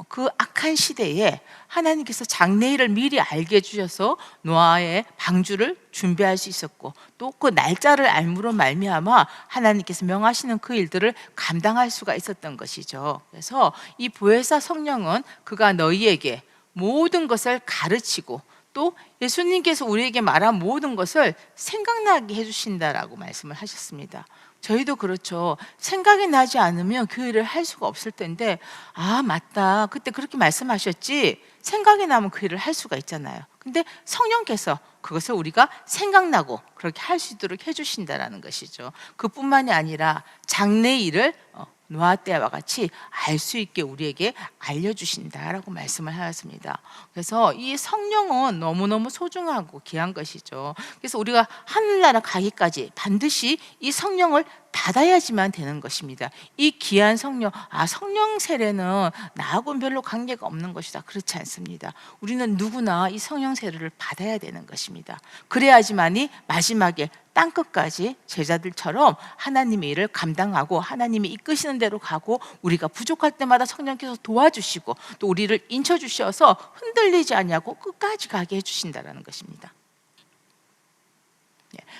A: 그 악한 시대에 하나님께서 장래일을 미리 알게 해주셔서 노아의 방주를 준비할 수 있었고, 또 그 날짜를 알므로 말미암아 하나님께서 명하시는 그 일들을 감당할 수가 있었던 것이죠. 그래서 이 보혜사 성령은 그가 너희에게 모든 것을 가르치고 또 예수님께서 우리에게 말한 모든 것을 생각나게 해주신다라고 말씀을 하셨습니다. 저희도 그렇죠. 생각이 나지 않으면 그 일을 할 수가 없을 텐데, 아 맞다, 그때 그렇게 말씀하셨지, 생각이 나면 그 일을 할 수가 있잖아요. 근데 성령께서 그것을 우리가 생각나고 그렇게 할 수 있도록 해주신다라는 것이죠. 그뿐만이 아니라 장래일을 노아 때와 같이 알 수 있게 우리에게 알려주신다라고 말씀을 하였습니다. 그래서 이 성령은 너무너무 소중하고 귀한 것이죠. 그래서 우리가 하늘나라 가기까지 반드시 이 성령을 받아야지만 되는 것입니다. 이 귀한 성령, 성령 세례는 나하고는 별로 관계가 없는 것이다, 그렇지 않습니다. 우리는 누구나 이 성령 세례를 받아야 되는 것입니다. 그래야지만이 마지막에 땅끝까지 제자들처럼 하나님의 일을 감당하고 하나님이 이끄시는 대로 가고, 우리가 부족할 때마다 성령께서 도와주시고 또 우리를 인쳐주셔서 흔들리지 않냐고 끝까지 가게 해주신다는 것입니다.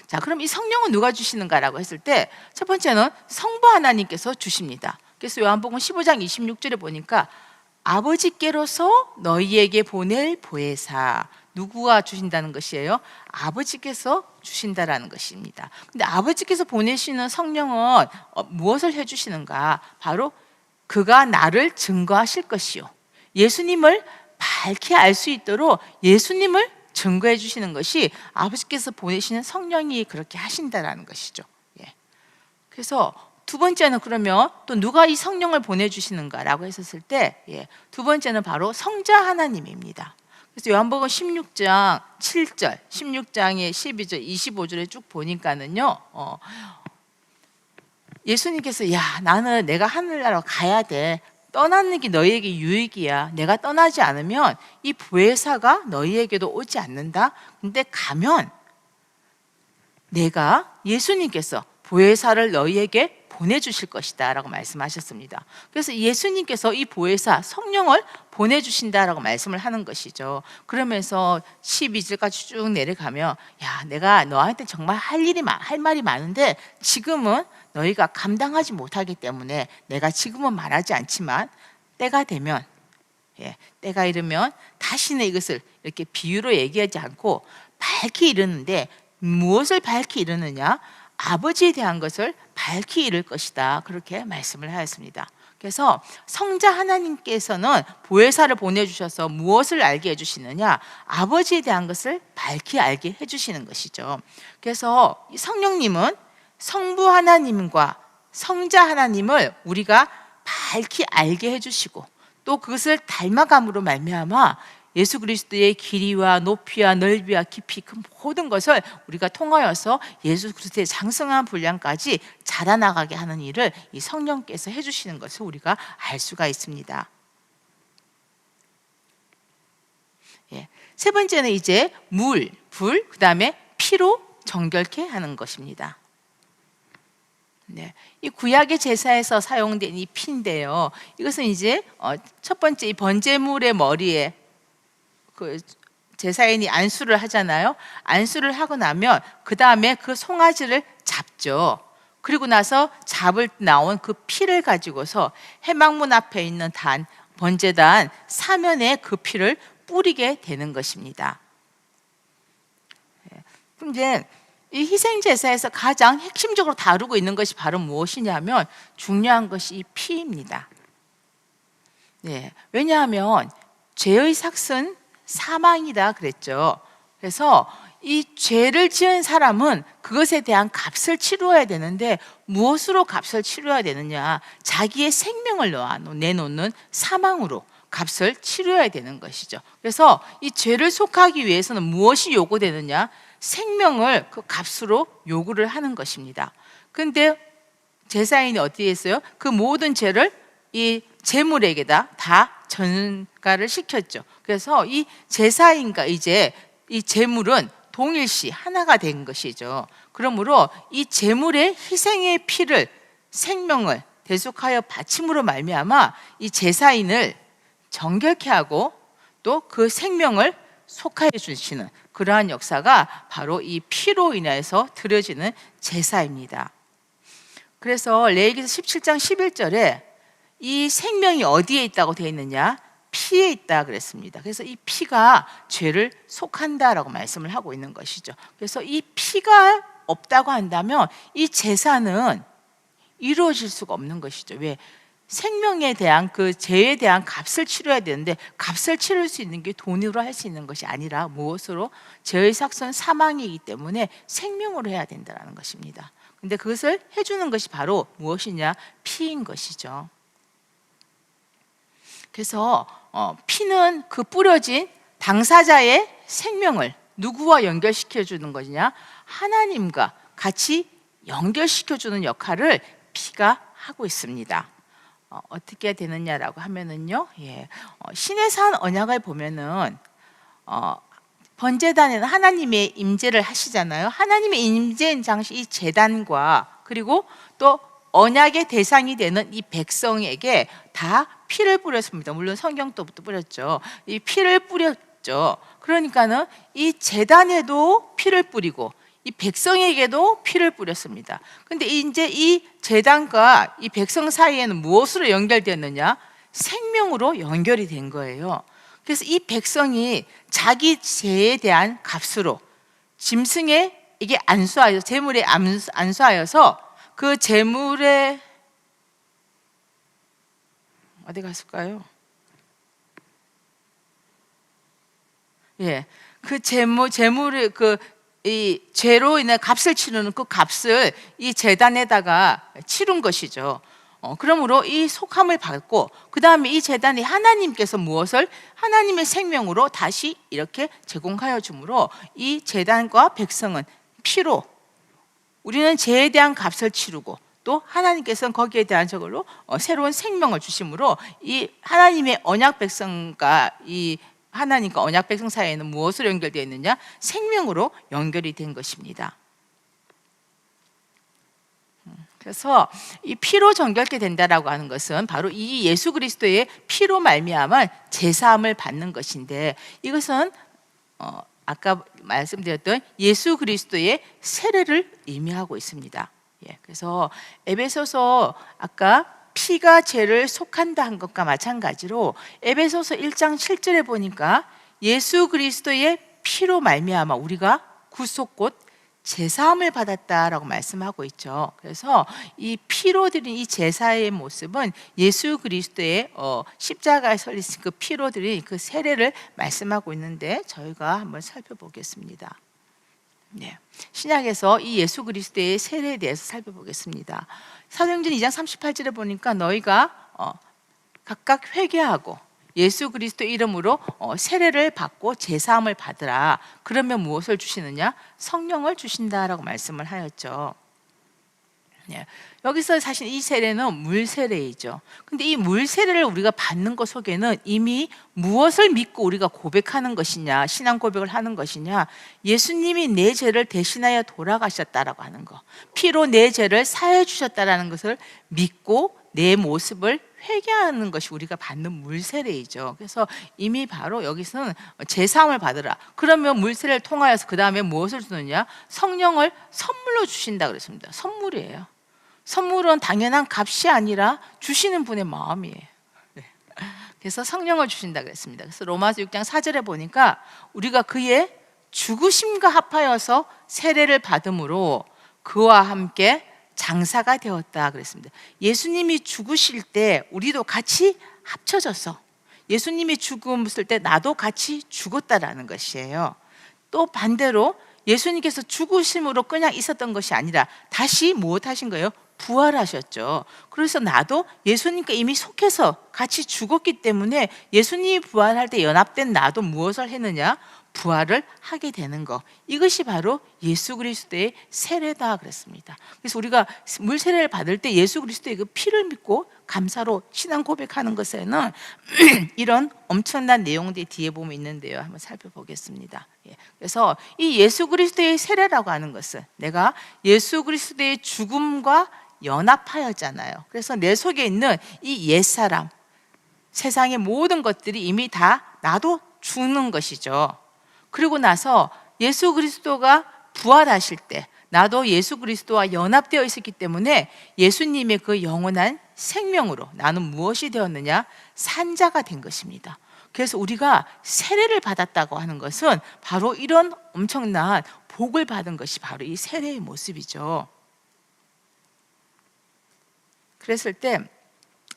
A: 자, 그럼 이 성령은 누가 주시는가라고 했을 때, 첫 번째는 성부 하나님께서 주십니다. 그래서 요한복음 15장 26절에 보니까 아버지께로서 너희에게 보낼 보혜사, 누구가 주신다는 것이에요? 아버지께서 주신다라는 것입니다. 근데 아버지께서 보내시는 성령은 무엇을 해주시는가? 바로 그가 나를 증거하실 것이요, 예수님을 밝히 알 수 있도록 예수님을 증거해 주시는 것이 아버지께서 보내시는 성령이 그렇게 하신다라는 것이죠. 예. 그래서 두 번째는 그러면 또 누가 이 성령을 보내주시는가라고 했었을 때, 두 번째는 바로 성자 하나님입니다. 그래서 요한복음 16장 7절, 16장의 12절, 25절에 쭉 보니까는요, 예수님께서 야, 나는 내가 하늘나라 가야 돼, 떠나는 게 너희에게 유익이야, 내가 떠나지 않으면 이 보혜사가 너희에게도 오지 않는다. 근데 가면 내가, 예수님께서 보혜사를 너희에게 보내주실 것이다 라고 말씀하셨습니다. 그래서 예수님께서 이 보혜사 성령을 보내주신다라고 말씀을 하는 것이죠. 그러면서 12절까지 쭉 내려가면, 야, 내가 너한테 정말 할 말이 많은데 지금은 너희가 감당하지 못하기 때문에 내가 지금은 말하지 않지만 때가 되면, 때가 이르면 다시는 이것을 이렇게 비유로 얘기하지 않고 밝히 이르는데, 무엇을 밝히 이르느냐? 아버지에 대한 것을 밝히 이룰 것이다, 그렇게 말씀을 하였습니다. 그래서 성자 하나님께서는 보혜사를 보내주셔서 무엇을 알게 해주시느냐? 아버지에 대한 것을 밝히 알게 해주시는 것이죠. 그래서 성령님은 성부 하나님과 성자 하나님을 우리가 밝히 알게 해주시고 또 그것을 닮아감으로 말미암아 예수 그리스도의 길이와 높이와 넓이와 깊이 그 모든 것을 우리가 통하여서 예수 그리스도의 장성한 분량까지 자라나가게 하는 일을 이 성령께서 해주시는 것을 우리가 알 수가 있습니다. 세 번째는 이제 물, 불, 그 다음에 피로 정결케 하는 것입니다. 네, 이 구약의 제사에서 사용된 이 피인데요. 이것은 이제 첫 번째 이 번제물의 머리에 그 제사인이 안수를 하잖아요. 안수를 하고 나면 그 다음에 그 송아지를 잡죠. 그리고 나서 잡을 나온 그 피를 가지고서 회막문 앞에 있는 번제단 사면에 그 피를 뿌리게 되는 것입니다. 근데 이 희생제사에서 가장 핵심적으로 다루고 있는 것이 바로 무엇이냐면 중요한 것이 이 피입니다. 네, 왜냐하면 죄의 삭은 사망이다 그랬죠. 그래서 이 죄를 지은 사람은 그것에 대한 값을 치루어야 되는데 무엇으로 값을 치루어야 되느냐? 자기의 생명을 내놓는 사망으로 값을 치루어야 되는 것이죠. 그래서 이 죄를 속하기 위해서는 무엇이 요구되느냐? 생명을 그 값으로 요구를 하는 것입니다. 그런데 제사인이 어떻게 했어요? 그 모든 죄를 이 제물에게다 다 전가를 시켰죠. 그래서 이 제사인과 이제 이 제물은 동일시 하나가 된 것이죠. 그러므로 이 제물의 희생의 피를 생명을 대속하여 바침으로 말미암아 이 제사인을 정결케 하고 또 그 생명을 속하여 주시는 그러한 역사가 바로 이 피로 인해서 드려지는 제사입니다. 그래서 레위기서 17장 11절에 이 생명이 어디에 있다고 되어 있느냐? 피에 있다 그랬습니다. 그래서 이 피가 죄를 속한다라고 말씀을 하고 있는 것이죠. 그래서 이 피가 없다고 한다면 이 제사는 이루어질 수가 없는 것이죠. 왜? 생명에 대한 그 죄에 대한 값을 치러야 되는데 값을 치를 수 있는 게 돈으로 할 수 있는 것이 아니라 무엇으로? 죄의 삭은 사망이기 때문에 생명으로 해야 된다는 것입니다. 근데 그것을 해주는 것이 바로 무엇이냐? 피인 것이죠. 그래서 피는 그 뿌려진 당사자의 생명을 누구와 연결시켜 주는 것이냐? 하나님과 같이 연결시켜 주는 역할을 피가 하고 있습니다. 어떻게 되느냐라고 하면은요, 신의 산 언약을 보면은 번제단에는 하나님의 임재를 하시잖아요. 하나님의 임재인 당시 이 제단과 그리고 또 언약의 대상이 되는 이 백성에게 다 피를 뿌렸습니다. 물론 성경도 뿌렸죠. 이 피를 뿌렸죠. 그러니까는 이 제단에도 피를 뿌리고 이 백성에게도 피를 뿌렸습니다. 근데 이제 이 제단과 이 백성 사이에는 무엇으로 연결되었느냐? 생명으로 연결이 된 거예요. 그래서 이 백성이 자기 죄에 대한 값으로 짐승에게 안수하여 제물에 안수하여서 그 제물에 어디 갔을까요? 그 제물을 이 죄로 인해 값을 치르는 그 값을 이 제단에다가 치른 것이죠. 그러므로 이 속함을 받고 그 다음에 이 제단이 하나님께서 무엇을 하나님의 생명으로 다시 이렇게 제공하여 주므로 이 제단과 백성은 피로 우리는 죄에 대한 값을 치르고 또 하나님께서는 거기에 대한 저걸로 새로운 생명을 주심으로 이 하나님의 언약 백성과 이 하나님과 언약 백성 사이에는 무엇으로 연결되어 있느냐? 생명으로 연결이 된 것입니다. 그래서 이 피로 정결케 된다라고 하는 것은 바로 이 예수 그리스도의 피로 말미암아 제사함을 받는 것인데 이것은 아까 말씀드렸던 예수 그리스도의 세례를 의미하고 있습니다. 그래서 에베소서 아까 피가 죄를 속한다 한 것과 마찬가지로 에베소서 1장 7절에 보니까 예수 그리스도의 피로 말미암아 우리가 구속 곧 제사함을 받았다라고 말씀하고 있죠. 그래서 이 피로 드린 이 제사의 모습은 예수 그리스도의 십자가에 설리신 그 피로 드린 그 세례를 말씀하고 있는데 저희가 한번 살펴보겠습니다. 신약에서 이 예수 그리스도의 세례에 대해서 살펴보겠습니다. 사도행전 2장 38절에 보니까 너희가 각각 회개하고 예수 그리스도 이름으로 세례를 받고 제사함을 받으라. 그러면 무엇을 주시느냐? 성령을 주신다라고 말씀을 하였죠. 예. 여기서 사실 이 세례는 물 세례이죠. 근데 이 물 세례를 우리가 받는 것 속에는 이미 무엇을 믿고 우리가 고백하는 것이냐, 신앙 고백을 하는 것이냐, 예수님이 내 죄를 대신하여 돌아가셨다라고 하는 거, 피로 내 죄를 사해 주셨다라는 것을 믿고 내 모습을 회개하는 것이 우리가 받는 물 세례이죠. 그래서 이미 바로 여기서는 제사함을 받으라. 그러면 물 세례를 통하여서 그 다음에 무엇을 주느냐? 성령을 선물로 주신다 그랬습니다. 선물이에요. 선물은 당연한 값이 아니라 주시는 분의 마음이에요. 네. 그래서 성령을 주신다 그랬습니다. 그래서 로마서 6장 4절에 보니까 우리가 그의 죽으심과 합하여서 세례를 받음으로 그와 함께 장사가 되었다 그랬습니다. 예수님이 죽으실 때 우리도 같이 합쳐졌어. 예수님이 죽으실 때 나도 같이 죽었다라는 것이에요. 또 반대로 예수님께서 죽으심으로 그냥 있었던 것이 아니라 다시 무엇하신 거예요? 부활하셨죠. 그래서 나도 예수님과 이미 속해서 같이 죽었기 때문에 예수님이 부활할 때 연합된 나도 무엇을 했느냐? 부활을 하게 되는 것. 이것이 바로 예수 그리스도의 세례다 그랬습니다. 그래서 우리가 물 세례를 받을 때 예수 그리스도의 그 피를 믿고 감사로 신앙 고백하는 것에는 이런 엄청난 내용들이 뒤에 보면 있는데요. 한번 살펴보겠습니다. 그래서 이 예수 그리스도의 세례라고 하는 것은 내가 예수 그리스도의 죽음과 연합하였잖아요. 그래서 내 속에 있는 이 옛사람, 세상의 모든 것들이 이미 다 나도 죽는 것이죠. 그리고 나서 예수 그리스도가 부활하실 때 나도 예수 그리스도와 연합되어 있었기 때문에 예수님의 그 영원한 생명으로 나는 무엇이 되었느냐? 산자가 된 것입니다. 그래서 우리가 세례를 받았다고 하는 것은 바로 이런 엄청난 복을 받은 것이 바로 이 세례의 모습이죠. 그랬을 때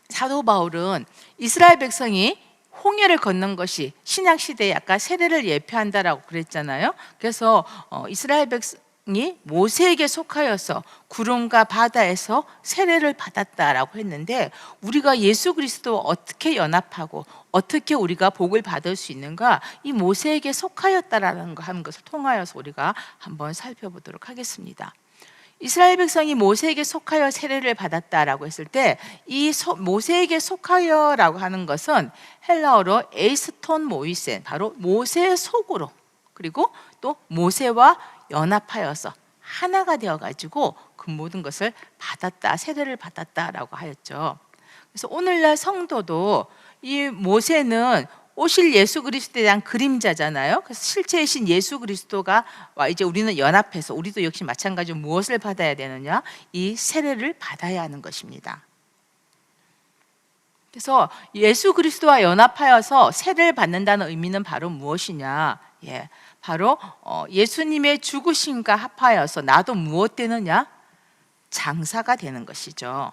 A: 사도 바울은 이스라엘 백성이 홍해를 건넌 것이 신약 시대에 아까 세례를 예표한다라고 그랬잖아요. 그래서 이스라엘 백성이 모세에게 속하여서 구름과 바다에서 세례를 받았다라고 했는데 우리가 예수 그리스도와 어떻게 연합하고 어떻게 우리가 복을 받을 수 있는가? 이 모세에게 속하였다라는 거 하는 것을 통하여서 우리가 한번 살펴보도록 하겠습니다. 이스라엘 백성이 모세에게 속하여 세례를 받았다라고 했을 때 이 모세에게 속하여라고 하는 것은 헬라어로 에이스톤 모이센, 바로 모세의 속으로, 그리고 또 모세와 연합하여서 하나가 되어가지고 그 모든 것을 받았다, 세례를 받았다라고 하였죠. 그래서 오늘날 성도도 이 모세는 오실 예수 그리스도에 대한 그림자잖아요. 그래서 실체이신 예수 그리스도가 이제 우리는 연합해서 우리도 역시 마찬가지로 무엇을 받아야 되느냐? 이 세례를 받아야 하는 것입니다. 그래서 예수 그리스도와 연합하여서 세례를 받는다는 의미는 바로 무엇이냐? 바로 예수님의 죽으심과 합하여서 나도 무엇 되느냐? 장사가 되는 것이죠.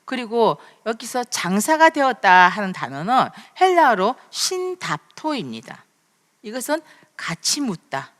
A: 그리고 여기서 장사가 되었다 하는 단어는 헬라어로 신답토입니다. 이것은 같이 묻다,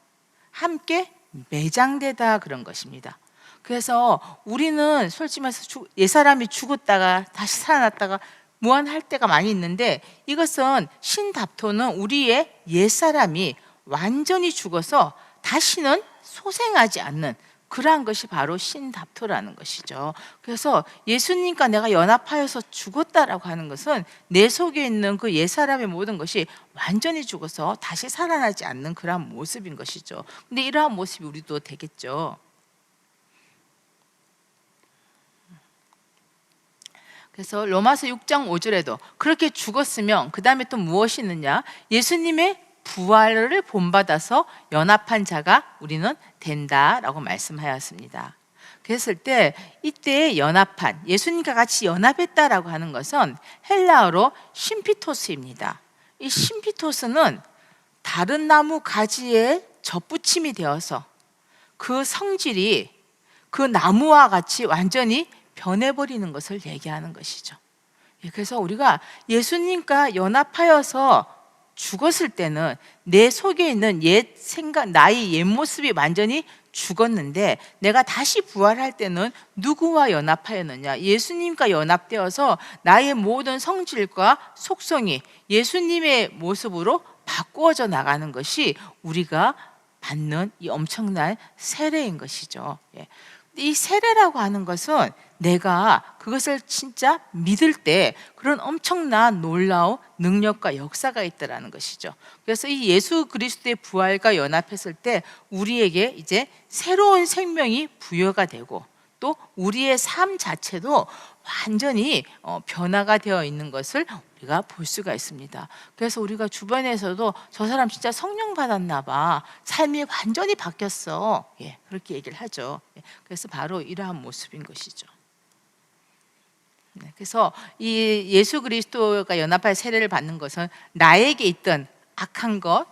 A: 함께 매장되다 그런 것입니다. 그래서 우리는 솔직히 말해서 옛사람이 죽었다가 다시 살아났다가 무한할 때가 많이 있는데 이것은 신답토는 우리의 옛사람이 완전히 죽어서 다시는 소생하지 않는 그러한 것이 바로 신답토라는 것이죠. 그래서 예수님과 내가 연합하여서 죽었다라고 하는 것은 내 속에 있는 그 옛사람의 모든 것이 완전히 죽어서 다시 살아나지 않는 그러한 모습인 것이죠. 근데 이러한 모습이 우리도 되겠죠. 그래서 로마서 6장 5절에도 그렇게 죽었으면 그 다음에 또 무엇이 있느냐? 예수님의 부활을 본받아서 연합한 자가 우리는 된다라고 말씀하였습니다. 그랬을 때 이때 연합한, 예수님과 같이 연합했다라고 하는 것은 헬라어로 심피토스입니다. 이 심피토스는 다른 나무 가지에 접붙임이 되어서 그 성질이 그 나무와 같이 완전히 변해버리는 것을 얘기하는 것이죠. 그래서 우리가 예수님과 연합하여서 죽었을 때는 내 속에 있는 옛 생각, 나의 옛 모습이 완전히 죽었는데 내가 다시 부활할 때는 누구와 연합하였느냐? 예수님과 연합되어서 나의 모든 성질과 속성이 예수님의 모습으로 바꾸어져 나가는 것이 우리가 받는 이 엄청난 세례인 것이죠. 이 세례라고 하는 것은 내가 그것을 진짜 믿을 때 그런 엄청난 놀라운 능력과 역사가 있다라는 것이죠. 그래서 이 예수 그리스도의 부활과 연합했을 때 우리에게 이제 새로운 생명이 부여가 되고 또 우리의 삶 자체도 완전히 변화가 되어 있는 것을 우리가 볼 수가 있습니다. 그래서 우리가 주변에서도 저 사람 진짜 성령 받았나 봐, 삶이 완전히 바뀌었어, 그렇게 얘기를 하죠. 그래서 바로 이러한 모습인 것이죠. 그래서 이 예수 그리스도가 연합할 세례를 받는 것은 나에게 있던 악한 것,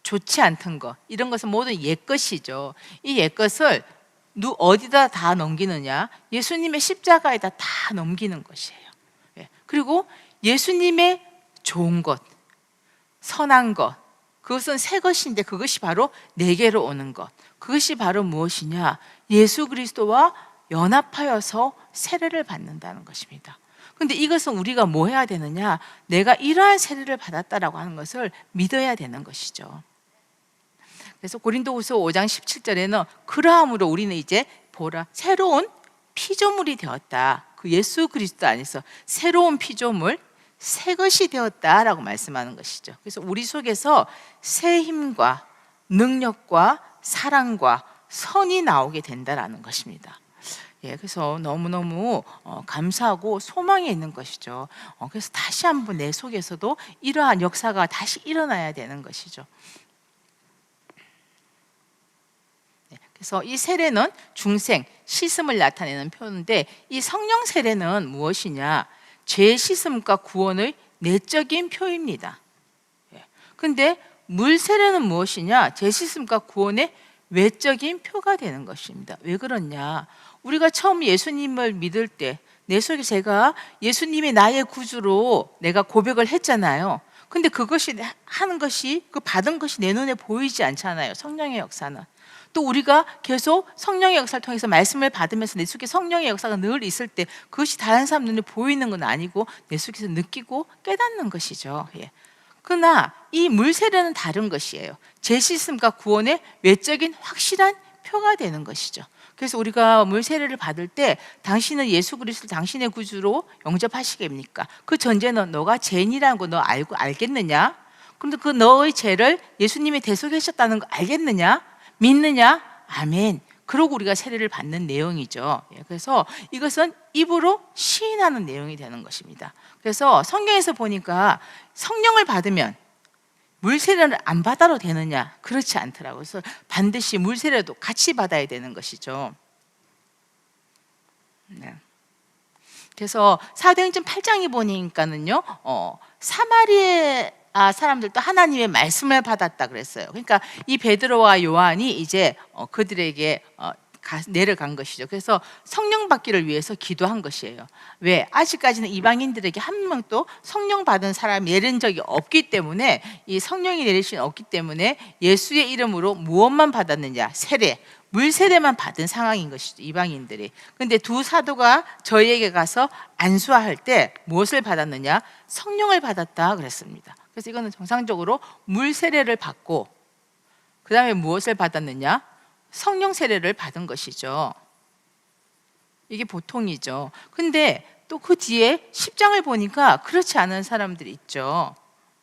A: 좋지 않던 것, 이런 것은 모든 옛것이죠. 이 옛것을 어디다 다 넘기느냐? 예수님의 십자가에다 다 넘기는 것이에요. 그리고 예수님의 좋은 것, 선한 것, 그것은 새 것인데 그것이 바로 내게로 오는 것. 그것이 바로 무엇이냐? 예수 그리스도와 연합하여서 세례를 받는다는 것입니다. 그런데 이것은 우리가 뭐 해야 되느냐? 내가 이러한 세례를 받았다라고 하는 것을 믿어야 되는 것이죠. 그래서 고린도후서 5장 17절에는 그러함으로 우리는 이제 보라, 새로운 피조물이 되었다. 그 예수 그리스도 안에서 새로운 피조물, 새 것이 되었다라고 말씀하는 것이죠. 그래서 우리 속에서 새 힘과 능력과 사랑과 선이 나오게 된다라는 것입니다. 그래서 너무너무 감사하고 소망이 있는 것이죠. 그래서 다시 한번 내 속에서도 이러한 역사가 다시 일어나야 되는 것이죠. 그래서 이 세례는 중생, 씻음을 나타내는 표현인데 이 성령 세례는 무엇이냐? 죄 씻음과 구원의 내적인 표입니다. 그런데 물 세례는 무엇이냐? 죄 씻음과 구원의 외적인 표가 되는 것입니다. 왜 그러냐? 우리가 처음 예수님을 믿을 때 내 속에 제가 예수님이 나의 구주로 내가 고백을 했잖아요. 근데 그것이 하는 것이, 그 받은 것이 내 눈에 보이지 않잖아요. 성령의 역사는. 또 우리가 계속 성령의 역사를 통해서 말씀을 받으면서 내 속에 성령의 역사가 늘 있을 때 그것이 다른 사람 눈에 보이는 건 아니고 내 속에서 느끼고 깨닫는 것이죠. 그러나 이 물 세례는 다른 것이에요. 죄 씻음과 구원의 외적인 확실한 표가 되는 것이죠. 그래서 우리가 물 세례를 받을 때 당신은 예수 그리스도를 당신의 구주로 영접하시겠습니까? 그 전제는 너가 죄인이라는 거 너 알겠느냐? 그런데 그 너의 죄를 예수님이 대속하셨다는 거 알겠느냐? 믿느냐? 아멘. 그러고 우리가 세례를 받는 내용이죠. 그래서 이것은 입으로 시인하는 내용이 되는 것입니다. 그래서 성경에서 보니까 성령을 받으면 물세례를 안 받아도 되느냐? 그렇지 않더라고요. 그래서 반드시 물세례도 같이 받아야 되는 것이죠. 그래서 사도행전 8장에 보니까는요, 사마리아 사람들도 하나님의 말씀을 받았다 그랬어요. 그러니까 이 베드로와 요한이 이제 그들에게 내려간 것이죠. 그래서 성령 받기를 위해서 기도한 것이에요. 왜? 아직까지는 이방인들에게 한 명도 성령 받은 사람이 내린 적이 없기 때문에, 이 성령이 내리신 없기 때문에 예수의 이름으로 무엇만 받았느냐? 세례, 물 세례만 받은 상황인 것이죠, 이방인들이. 근데 두 사도가 저희에게 가서 안수할 때 무엇을 받았느냐? 성령을 받았다 그랬습니다. 그래서 이거는 정상적으로 물 세례를 받고 그 다음에 무엇을 받았느냐? 성령 세례를 받은 것이죠. 이게 보통이죠. 근데 또 그 뒤에 10장을 보니까 그렇지 않은 사람들이 있죠.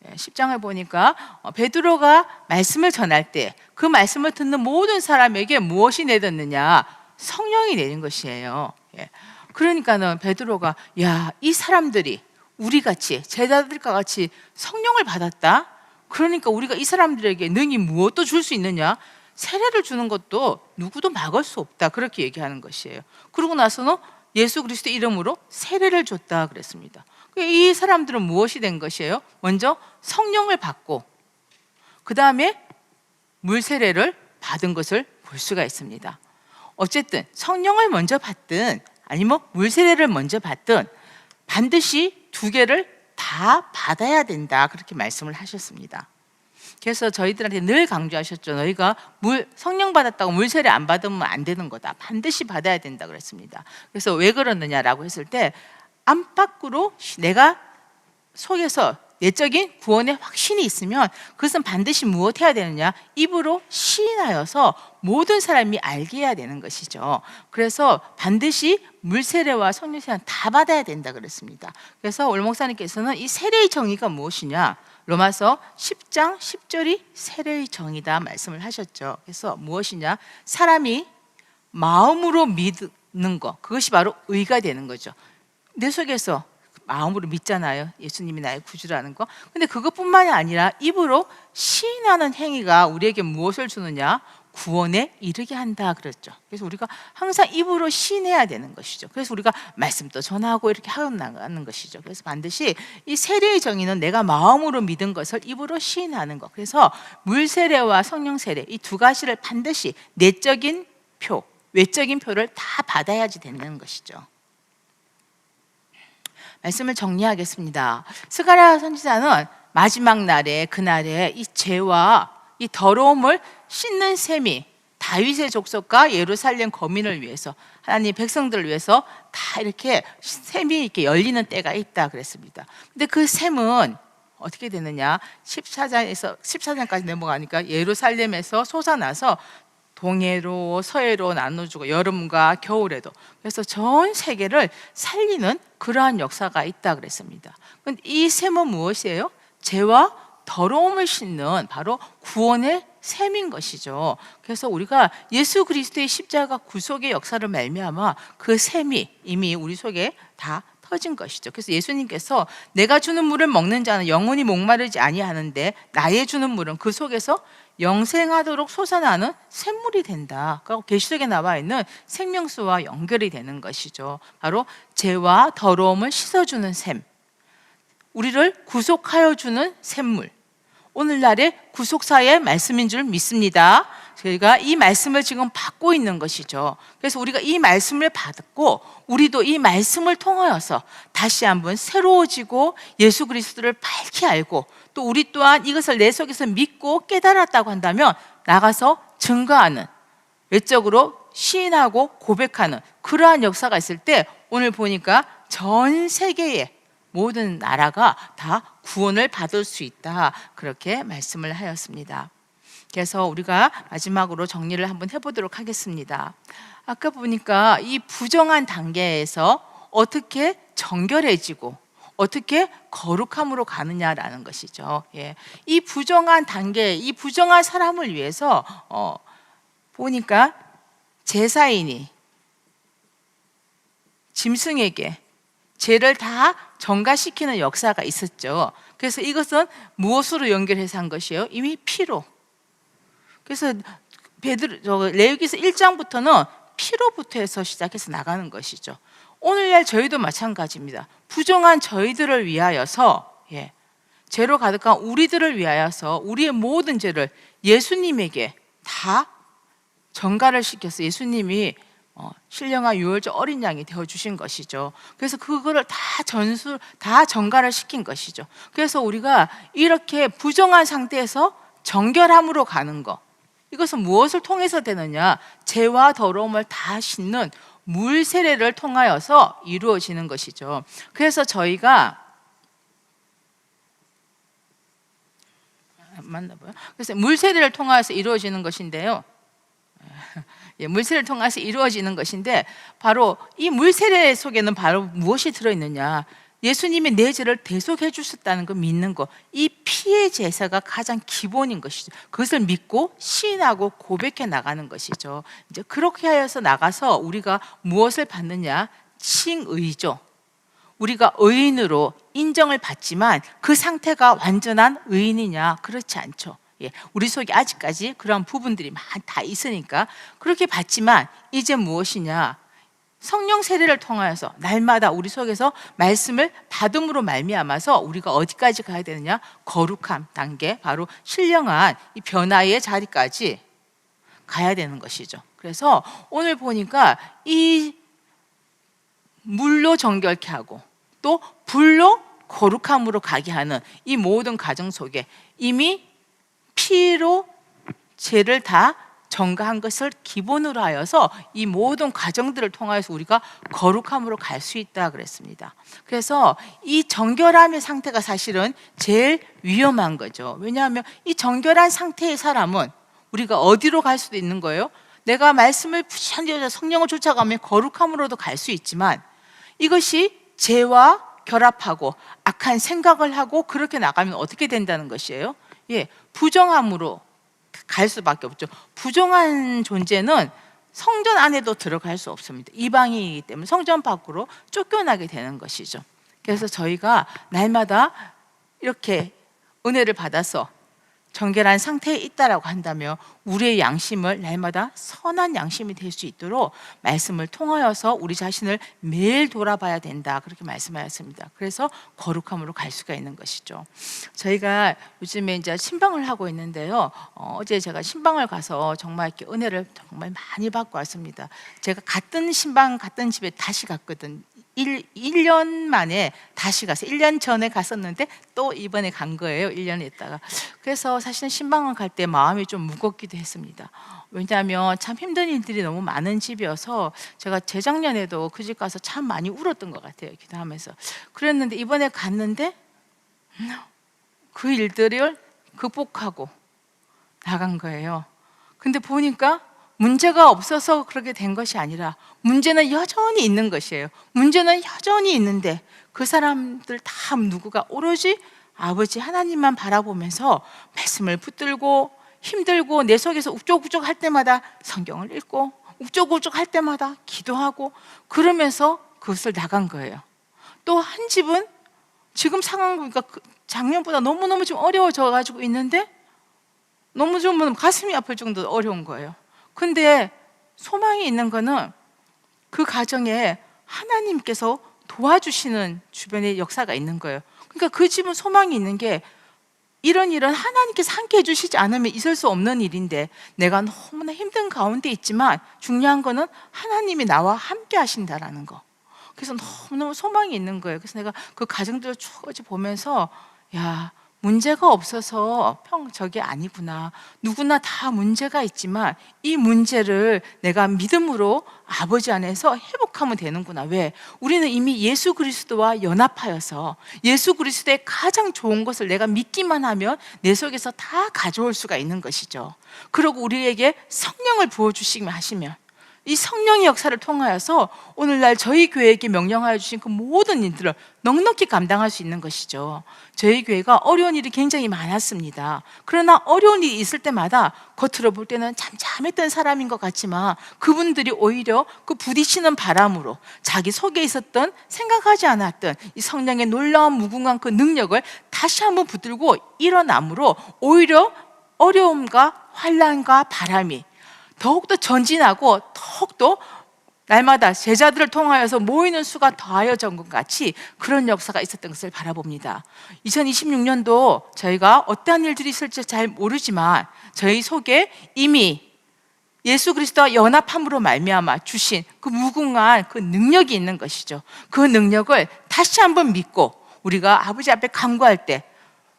A: 10장을 보니까 베드로가 말씀을 전할 때 그 말씀을 듣는 모든 사람에게 무엇이 내렸느냐? 성령이 내린 것이에요. 그러니까는 베드로가, 야, 이 사람들이 우리같이 제자들과 같이 성령을 받았다? 그러니까 우리가 이 사람들에게 능히 무엇도 줄 수 있느냐? 세례를 주는 것도 누구도 막을 수 없다, 그렇게 얘기하는 것이에요. 그러고 나서는 예수 그리스도 이름으로 세례를 줬다 그랬습니다. 이 사람들은 무엇이 된 것이에요? 먼저 성령을 받고 그 다음에 물 세례를 받은 것을 볼 수가 있습니다. 어쨌든 성령을 먼저 받든 아니면 물 세례를 먼저 받든 반드시 두 개를 다 받아야 된다, 그렇게 말씀을 하셨습니다. 그래서 저희들한테 늘 강조하셨죠. 너희가 성령 받았다고 물세례 안 받으면 안 되는 거다. 반드시 받아야 된다 그랬습니다. 그래서 왜 그러느냐라고 했을 때 안팎으로 내가 속에서 내적인 구원의 확신이 있으면 그것은 반드시 무엇해야 되느냐? 입으로 시인하여서 모든 사람이 알게 해야 되는 것이죠. 그래서 반드시 물세례와 성령 세례는 다 받아야 된다 그랬습니다. 그래서 올 목사님께서는 이 세례의 정의가 무엇이냐? 로마서 10장 10절이 세례의 정의다 말씀을 하셨죠. 그래서 무엇이냐? 사람이 마음으로 믿는 것, 그것이 바로 의가 되는 거죠. 내 속에서 마음으로 믿잖아요. 예수님이 나의 구주라는 거. 근데 그것뿐만이 아니라 입으로 시인하는 행위가 우리에게 무엇을 주느냐? 구원에 이르게 한다 그랬죠. 그래서 우리가 항상 입으로 시인해야 되는 것이죠. 그래서 우리가 말씀도 전하고 이렇게 하고 나가는 것이죠. 그래서 반드시 이 세례의 정의는 내가 마음으로 믿은 것을 입으로 시인하는 것. 그래서 물세례와 성령 세례 이 두 가지를 반드시 내적인 표, 외적인 표를 다 받아야지 되는 것이죠. 말씀을 정리하겠습니다. 스가랴 선지자는 마지막 날에 그날에 이 죄와 이 더러움을 씻는 셈이 다윗의 족속과 예루살렘 거민을 위해서 하나님 백성들을 위해서 다 이렇게 셈이 이렇게 열리는 때가 있다 그랬습니다. 근데 그 셈은 어떻게 되느냐? 14장까지 넘어가니까 예루살렘에서 솟아나서 동해로 서해로 나눠주고 여름과 겨울에도 그래서 전 세계를 살리는 그러한 역사가 있다 그랬습니다. 근데 이 셈은 무엇이에요? 죄와 더러움을 씻는 바로 구원의 셈인 것이죠. 그래서 우리가 예수 그리스도의 십자가 구속의 역사를 말미암아 그 셈이 이미 우리 속에 다 터진 것이죠. 그래서 예수님께서 내가 주는 물을 먹는 자는 영원히 목마르지 아니하는데 나의 주는 물은 그 속에서 영생하도록 솟아나는 샘물이 된다. 계시록에 나와 있는 생명수와 연결이 되는 것이죠. 바로 죄와 더러움을 씻어주는 샘, 우리를 구속하여 주는 샘물, 오늘날의 구속사의 말씀인 줄 믿습니다. 저희가 이 말씀을 지금 받고 있는 것이죠. 그래서 우리가 이 말씀을 받고 우리도 이 말씀을 통하여서 다시 한번 새로워지고 예수 그리스도를 밝히 알고 또 우리 또한 이것을 내 속에서 믿고 깨달았다고 한다면 나가서 증거하는, 외적으로 시인하고 고백하는 그러한 역사가 있을 때 오늘 보니까 전 세계에 모든 나라가 다 구원을 받을 수 있다 그렇게 말씀을 하였습니다. 그래서 우리가 마지막으로 정리를 한번 해보도록 하겠습니다. 아까 보니까 이 부정한 단계에서 어떻게 정결해지고 어떻게 거룩함으로 가느냐라는 것이죠. 이 부정한 단계, 이 부정한 사람을 위해서 보니까 제사인이 짐승에게 죄를 다 전가시키는 역사가 있었죠. 그래서 이것은 무엇으로 연결해서 한 것이에요? 이미 피로. 그래서 레위기서 1장부터는 피로부터 해서 시작해서 나가는 것이죠. 오늘날 저희도 마찬가지입니다. 부정한 저희들을 위하여서 죄로 가득한 우리들을 위하여서 우리의 모든 죄를 예수님에게 다 전가를 시켜서 예수님이 신령한 유월절 어린 양이 되어주신 것이죠. 그래서 그거를 다 전가를 시킨 것이죠. 그래서 우리가 이렇게 부정한 상태에서 정결함으로 가는 것, 이것은 무엇을 통해서 되느냐? 죄와 더러움을 다 씻는 물 세례를 통하여서 이루어지는 것이죠. 그래서 저희가 그래서 물 세례를 통하여서 이루어지는 것인데요. 물세례를 통해서 이루어지는 것인데 바로 이 물세례 속에는 바로 무엇이 들어있느냐? 예수님이 내 죄를 대속해 주셨다는 걸 믿는 것, 이 피의 제사가 가장 기본인 것이죠. 그것을 믿고 시인하고 고백해 나가는 것이죠. 이제 그렇게 하여서 나가서 우리가 무엇을 받느냐? 칭의죠. 우리가 의인으로 인정을 받지만 그 상태가 완전한 의인이냐? 그렇지 않죠. 우리 속에 아직까지 그런 부분들이 다 있으니까 그렇게 받지만 이제 무엇이냐? 성령 세례를 통하여서 날마다 우리 속에서 말씀을 받음으로 말미암아서 우리가 어디까지 가야 되느냐? 거룩함 단계, 바로 신령한 이 변화의 자리까지 가야 되는 것이죠. 그래서 오늘 보니까 이 물로 정결케 하고 또 불로 거룩함으로 가게 하는 이 모든 과정 속에 이미 피로 죄를 다 정가한 것을 기본으로 하여서 이 모든 과정들을 통하여서 우리가 거룩함으로 갈 수 있다 그랬습니다. 그래서 이 정결함의 상태가 사실은 제일 위험한 거죠. 왜냐하면 이 정결한 상태의 사람은 우리가 어디로 갈 수도 있는 거예요? 내가 말씀을 부지런히 성령을 쫓아가면 거룩함으로도 갈 수 있지만, 이것이 죄와 결합하고 악한 생각을 하고 그렇게 나가면 어떻게 된다는 것이에요? 부정함으로 갈 수밖에 없죠. 부정한 존재는 성전 안에도 들어갈 수 없습니다. 이방인이기 때문에 성전 밖으로 쫓겨나게 되는 것이죠. 그래서 저희가 날마다 이렇게 은혜를 받아서 정결한 상태에 있다라고 한다면 우리의 양심을 날마다 선한 양심이 될 수 있도록 말씀을 통하여서 우리 자신을 매일 돌아봐야 된다, 그렇게 말씀하였습니다. 그래서 거룩함으로 갈 수가 있는 것이죠. 저희가 요즘에 이제 신방을 하고 있는데요. 어제 제가 신방을 가서 정말 이렇게 은혜를 정말 많이 받고 왔습니다. 제가 같은 신방 같은 집에 다시 갔거든. 1년 만에 다시 가서 1년 전에 갔었는데 또 이번에 간 거예요. 1년 있다가. 그래서 사실은 신방을 갈 때 마음이 좀 무겁기도 했습니다. 왜냐하면 참 힘든 일들이 너무 많은 집이어서 제가 재작년에도 그 집 가서 참 많이 울었던 것 같아요. 기도하면서. 그랬는데 이번에 갔는데 그 일들을 극복하고 나간 거예요. 근데 보니까 문제가 없어서 그렇게 된 것이 아니라 문제는 여전히 있는 것이에요. 문제는 여전히 있는데 그 사람들 다 누구가 오로지 아버지 하나님만 바라보면서 말씀을 붙들고 힘들고 내 속에서 욱적욱적 할 때마다 성경을 읽고 욱적욱적 할 때마다 기도하고 그러면서 그것을 나간 거예요. 또 한 집은 지금 상황 보니까 작년보다 너무너무 좀 어려워져 가지고 있는데 너무 좀 가슴이 아플 정도로 어려운 거예요. 근데 소망이 있는 거는 그 가정에 하나님께서 도와주시는 주변에 역사가 있는 거예요. 그러니까 그 집은 소망이 있는 게 이런 일은 하나님께서 함께 해주시지 않으면 있을 수 없는 일인데 내가 너무나 힘든 가운데 있지만 중요한 거는 하나님이 나와 함께 하신다라는 거. 그래서 너무너무 소망이 있는 거예요. 그래서 내가 그 가정들을 쭉 보면서 야, 문제가 없어서 저게 아니구나. 누구나 다 문제가 있지만 이 문제를 내가 믿음으로 아버지 안에서 회복하면 되는구나. 왜? 우리는 이미 예수 그리스도와 연합하여서 예수 그리스도의 가장 좋은 것을 내가 믿기만 하면 내 속에서 다 가져올 수가 있는 것이죠. 그리고 우리에게 성령을 부어주시면 하시면 이 성령의 역사를 통하여서 오늘날 저희 교회에게 명령하여 주신 그 모든 일들을 넉넉히 감당할 수 있는 것이죠. 저희 교회가 어려운 일이 굉장히 많았습니다. 그러나 어려운 일이 있을 때마다 겉으로 볼 때는 잠잠했던 사람인 것 같지만 그분들이 오히려 그 부딪히는 바람으로 자기 속에 있었던 생각하지 않았던 이 성령의 놀라운 무궁한 그 능력을 다시 한번 붙들고 일어남으로 오히려 어려움과 환난과 바람이 더욱더 전진하고 더욱더 날마다 제자들을 통하여서 모이는 수가 더하여진 것 같이 그런 역사가 있었던 것을 바라봅니다. 2026년도 저희가 어떠한 일들이 있을지 잘 모르지만 저희 속에 이미 예수 그리스도와 연합함으로 말미암아 주신 그 무궁한 그 능력이 있는 것이죠. 그 능력을 다시 한번 믿고 우리가 아버지 앞에 간구할 때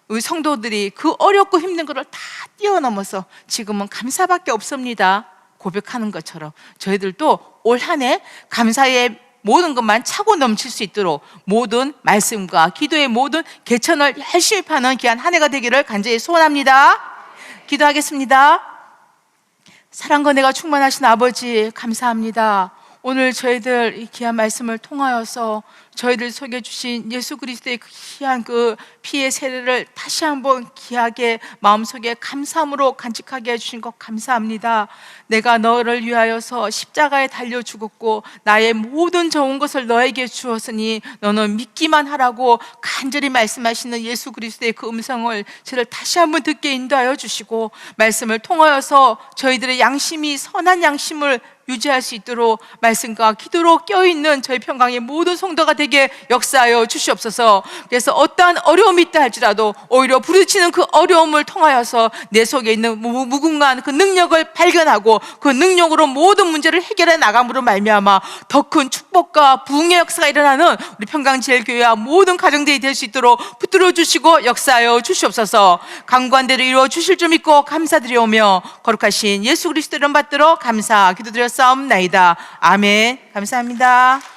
A: 우리 성도들이 그 어렵고 힘든 것을 다 뛰어넘어서 지금은 감사밖에 없습니다 고백하는 것처럼 저희들도 올 한 해 감사의 모든 것만 차고 넘칠 수 있도록 모든 말씀과 기도의 모든 개천을 열심히 파는 귀한 한 해가 되기를 간절히 소원합니다. 기도하겠습니다. 사랑과 은혜가 충만하신 아버지 감사합니다. 오늘 저희들 이 귀한 말씀을 통하여서 저희들 속에 주신 예수 그리스도의 그 귀한 그 피의 세례를 다시 한번 귀하게 마음속에 감사함으로 간직하게 해주신 것 감사합니다. 내가 너를 위하여서 십자가에 달려 죽었고 나의 모든 좋은 것을 너에게 주었으니 너는 믿기만 하라고 간절히 말씀하시는 예수 그리스도의 그 음성을 저를 다시 한번 듣게 인도하여 주시고 말씀을 통하여서 저희들의 양심이 선한 양심을 유지할 수 있도록 말씀과 기도로 껴있는 저희 평강의 모든 성도가 되게 역사하여 주시옵소서. 그래서 어떠한 어려움이 있다 할지라도 오히려 부딪히는 그 어려움을 통하여서 내 속에 있는 무궁한 그 능력을 발견하고 그 능력으로 모든 문제를 해결해 나감으로 말미암아 더 큰 축복과 부흥의 역사가 일어나는 우리 평강제일교회와 모든 가정들이 될 수 있도록 붙들어 주시고 역사하여 주시옵소서. 강구한 대로 이루어 주실 줄 믿고 감사드리오며 거룩하신 예수 그리스도 이름 받들어 감사 기도드렸사옵나이다. 아멘. 감사합니다.